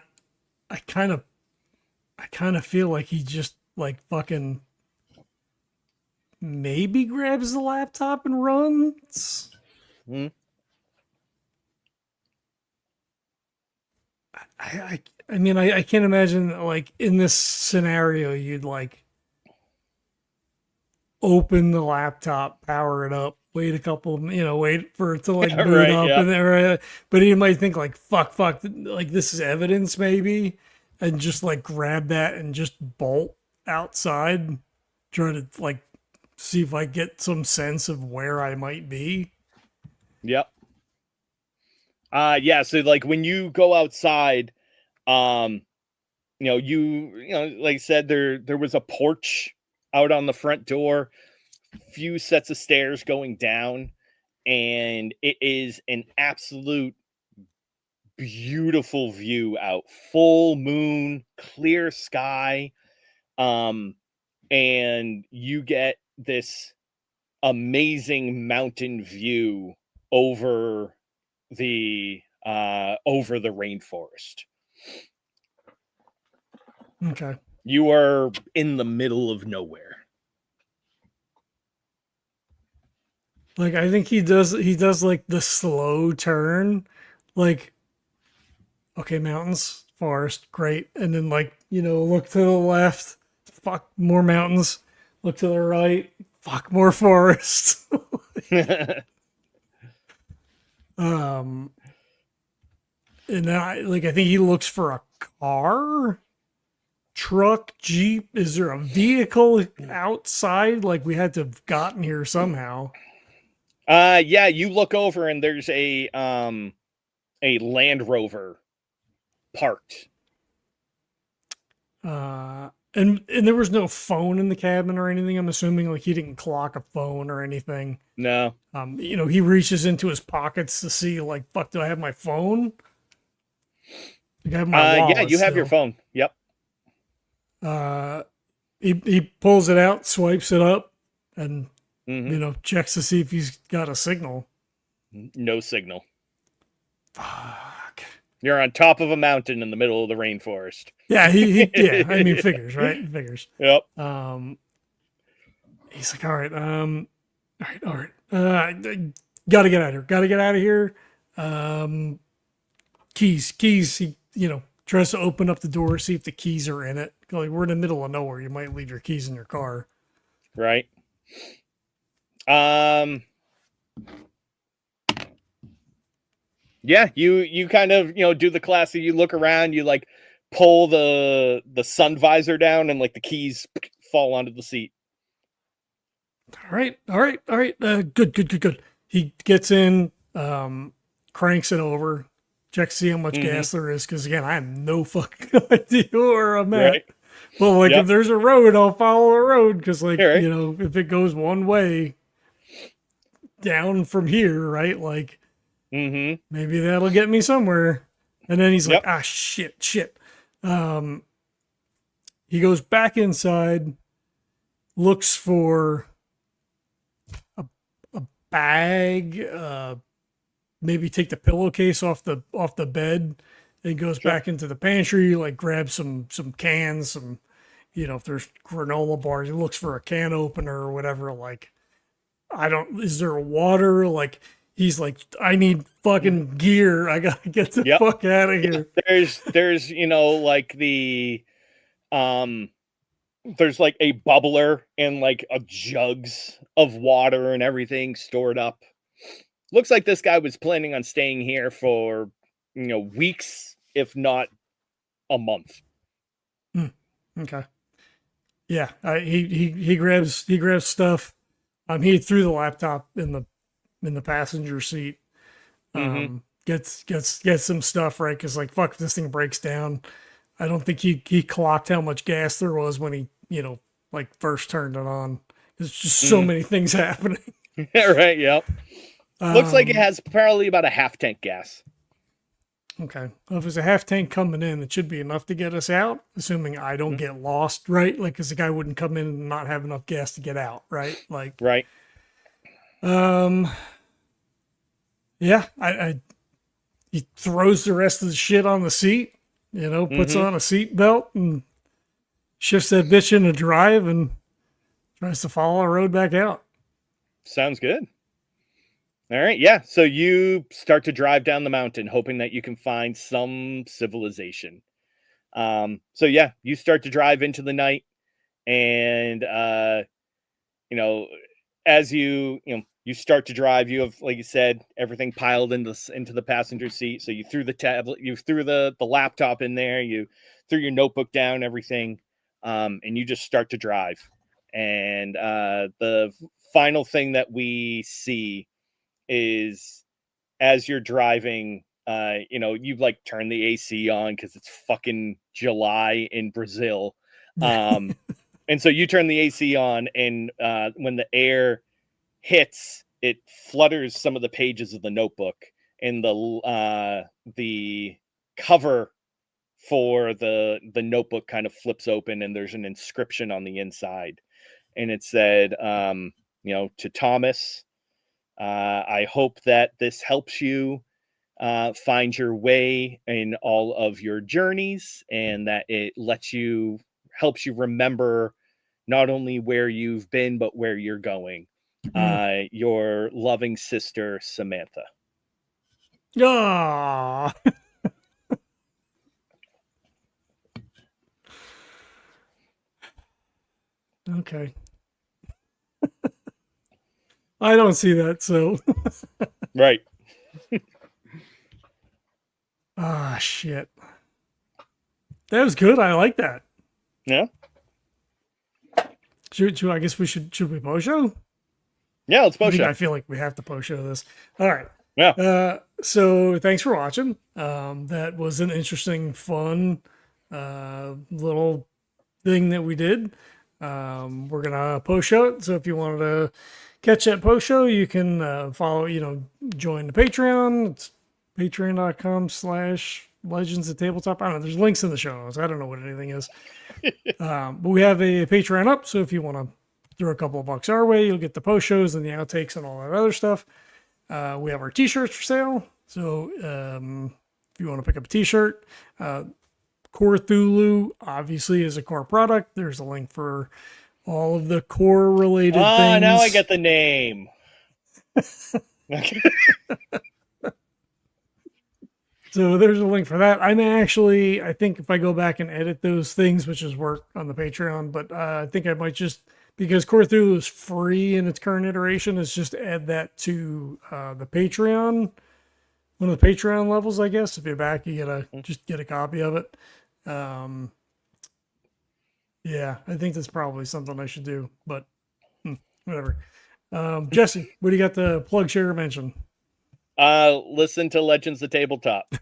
kind of I kind of feel like he just like fucking maybe grabs the laptop and runs. hmm. I mean, I can't imagine like in this scenario you'd like open the laptop, power it up, wait a couple, wait for it to like boot Right, up, yeah. and there. But he might think like, fuck, like this is evidence maybe, and just like grab that and just bolt outside, try to like see if I get some sense of where I might be. Yep. Yeah, so like when you go outside, um like I said, there was a porch out on the front door, few sets of stairs going down, and it is an absolute beautiful view out. Full moon, clear sky, and you get this amazing mountain view over the rainforest. Okay. You are in the middle of nowhere. Like I think he does like the slow turn, like okay, mountains, forest, great, and then like look to the left, fuck more mountains, look to the right, fuck more forest. um, and then I think he looks for a car, truck, jeep. Is there a vehicle outside? Like we had to have gotten here somehow. Yeah, you look over and there's a Land Rover parked. And there was no phone in the cabin or anything. I'm assuming like he didn't clock a phone or anything. No. He reaches into his pockets to see like, fuck, do I have my phone? Like, I have my Yeah, wallet you have your still. phone. Yep. Uh, he pulls it out, swipes it up, and Hmm. checks to see if he's got a signal. No signal. Fuck. You're on top of a mountain in the middle of the rainforest. Yeah, yeah. I mean, figures, right? Figures. Yep. Um, he's like, all right, all right. Gotta get out of here. Gotta get out of here. Um, keys. He, tries to open up the door, see if the keys are in it. Like we're in the middle of nowhere. You might leave your keys in your car. Right. Um. Yeah, you kind of do the classic. You look around, you like pull the sun visor down, and like the keys fall onto the seat. All right, all right, all right. Good. He gets in, cranks it over, checks to see how much Hmm. gas there is. Because again, I have no fucking idea where I'm at. Right. But like, if Yep. there's a road, I'll follow a road. Because like, All right. if it goes one way down from here, right? Like Hmm. maybe that'll get me somewhere. And then he's like, Yep. ah, shit. Um, he goes back inside, looks for a, a bag, maybe take the pillowcase off the bed, and goes Sure. back into the pantry, like grabs some cans, some if there's granola bars, he looks for a can opener or whatever. Like I don't, is there water? Like he's like, I need fucking gear. I gotta get the Yep. fuck out of Yeah. here. There's like um there's like a bubbler and like a jugs of water and everything stored up. Looks like this guy was planning on staying here for weeks, if not a month. Hmm. Okay. Yeah. He grabs stuff. He threw the laptop in the passenger seat. Hmm. Gets some stuff right because like fuck if this thing breaks down. I don't think he clocked how much gas there was when he like first turned it on. There's just so Hmm. many things happening. Right. Yep. Looks like it Um, has probably about a half tank gas. okay, well, if it's a half tank coming in, it should be enough to get us out, assuming I don't Mhm. get lost, right? Like, because the guy wouldn't come in and not have enough gas to get out, right? Like, Right. um, yeah, he throws the rest of the shit on the seat, puts Hmm. on a seat belt and shifts that bitch into drive and tries to follow a road back out. Sounds good. All right. Yeah. So you start to drive down the mountain, hoping that you can find some civilization. So yeah, you start to drive into the night, and you know, as you start to drive, you have, like you said, everything piled into the passenger seat. So you threw the tablet, you threw the laptop in there, you threw your notebook down, everything, and you just start to drive. And the final thing that we see is as you're driving, you like turn the AC on because it's fucking July in Brazil. Um, and so you turn the AC on, and when the air hits, it flutters some of the pages of the notebook, and the cover for the notebook kind of flips open, and there's an inscription on the inside, and it said, to Thomas, I hope that this helps you find your way in all of your journeys, and that it helps you remember not only where you've been but where you're going. Your loving sister, Samantha. Ah. Okay. I don't see that, so. Right. Ah, shit. That was good. I like that. Yeah. I guess should we post show? Yeah, let's post show. I feel like we have to post show this. All right. Yeah. So thanks for watching. That was an interesting, fun little thing that we did. We're gonna post show it. So if you wanted to catch that post show, you can follow. Join the Patreon. It's patreon.com/legends of tabletop. I don't know. There's links in the show notes. I don't know what anything is. But we have a Patreon up. So if you want to throw a couple of bucks our way, you'll get the post shows and the outtakes and all that other stuff. We have our t-shirts for sale. So if you want to pick up a t-shirt, COREthulhu obviously is a core product. There's a link for all of the core related things. Now I get the name. So there's a link for that. I think if I go back and edit those things, which is work on the Patreon, but I think I might just, because COREthulhu is free in its current iteration, is just add that to the Patreon, one of the Patreon levels, I guess. If you're back, you just get a copy of it. Yeah, I think that's probably something I should do, but whatever. Jesse, what do you got to plug, share, or mention? Listen to Legends of Tabletop.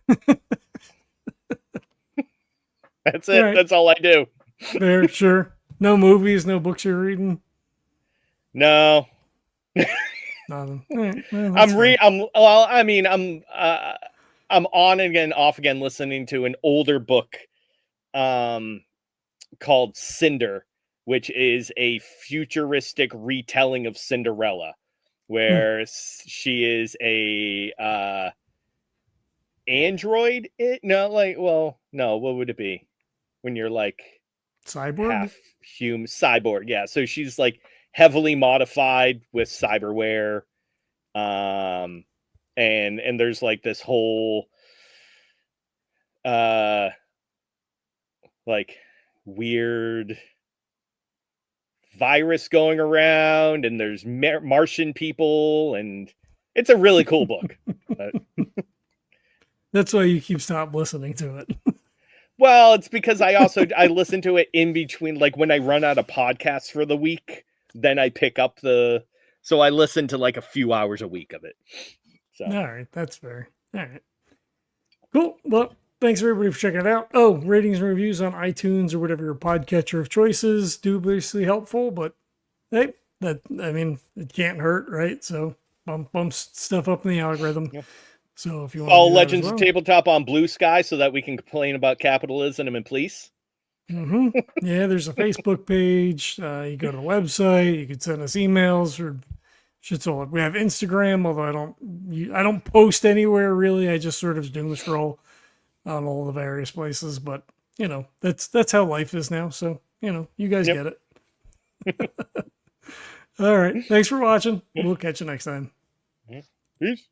That's it. Right. That's all I do. Fair, sure. No movies, no books you're reading. No. Nothing. Right. Well, I'm on again, off again, listening to an older book, called Cinder, which is a futuristic retelling of Cinderella, where she is a android. What would it be when you're like cyborg, half human, cyborg? Yeah, so she's like heavily modified with cyberware, and there's like this whole like weird virus going around, and there's Martian people, and it's a really cool book. But that's why you stop listening to it. Well, it's because I listen to it in between, like when I run out of podcasts for the week, then I pick up so I listen to like a few hours a week of it. So all right, that's fair. All right, cool. Well, thanks everybody for checking it out. Oh, ratings and reviews on iTunes or whatever your podcatcher of choice is do basically helpful, but hey, it can't hurt, right? So bumps stuff up in the algorithm. Yeah. So if you want follow Legends of Tabletop on Blue Sky so that we can complain about capitalism and police. Mm-hmm. Yeah, there's a Facebook page. You go to the website. You can send us emails or shit's all. We have Instagram, although I don't post anywhere really. I just sort of doom scroll on all the various places. But that's how life is now. So you guys get it. All right. Thanks for watching. We'll catch you next time. Peace.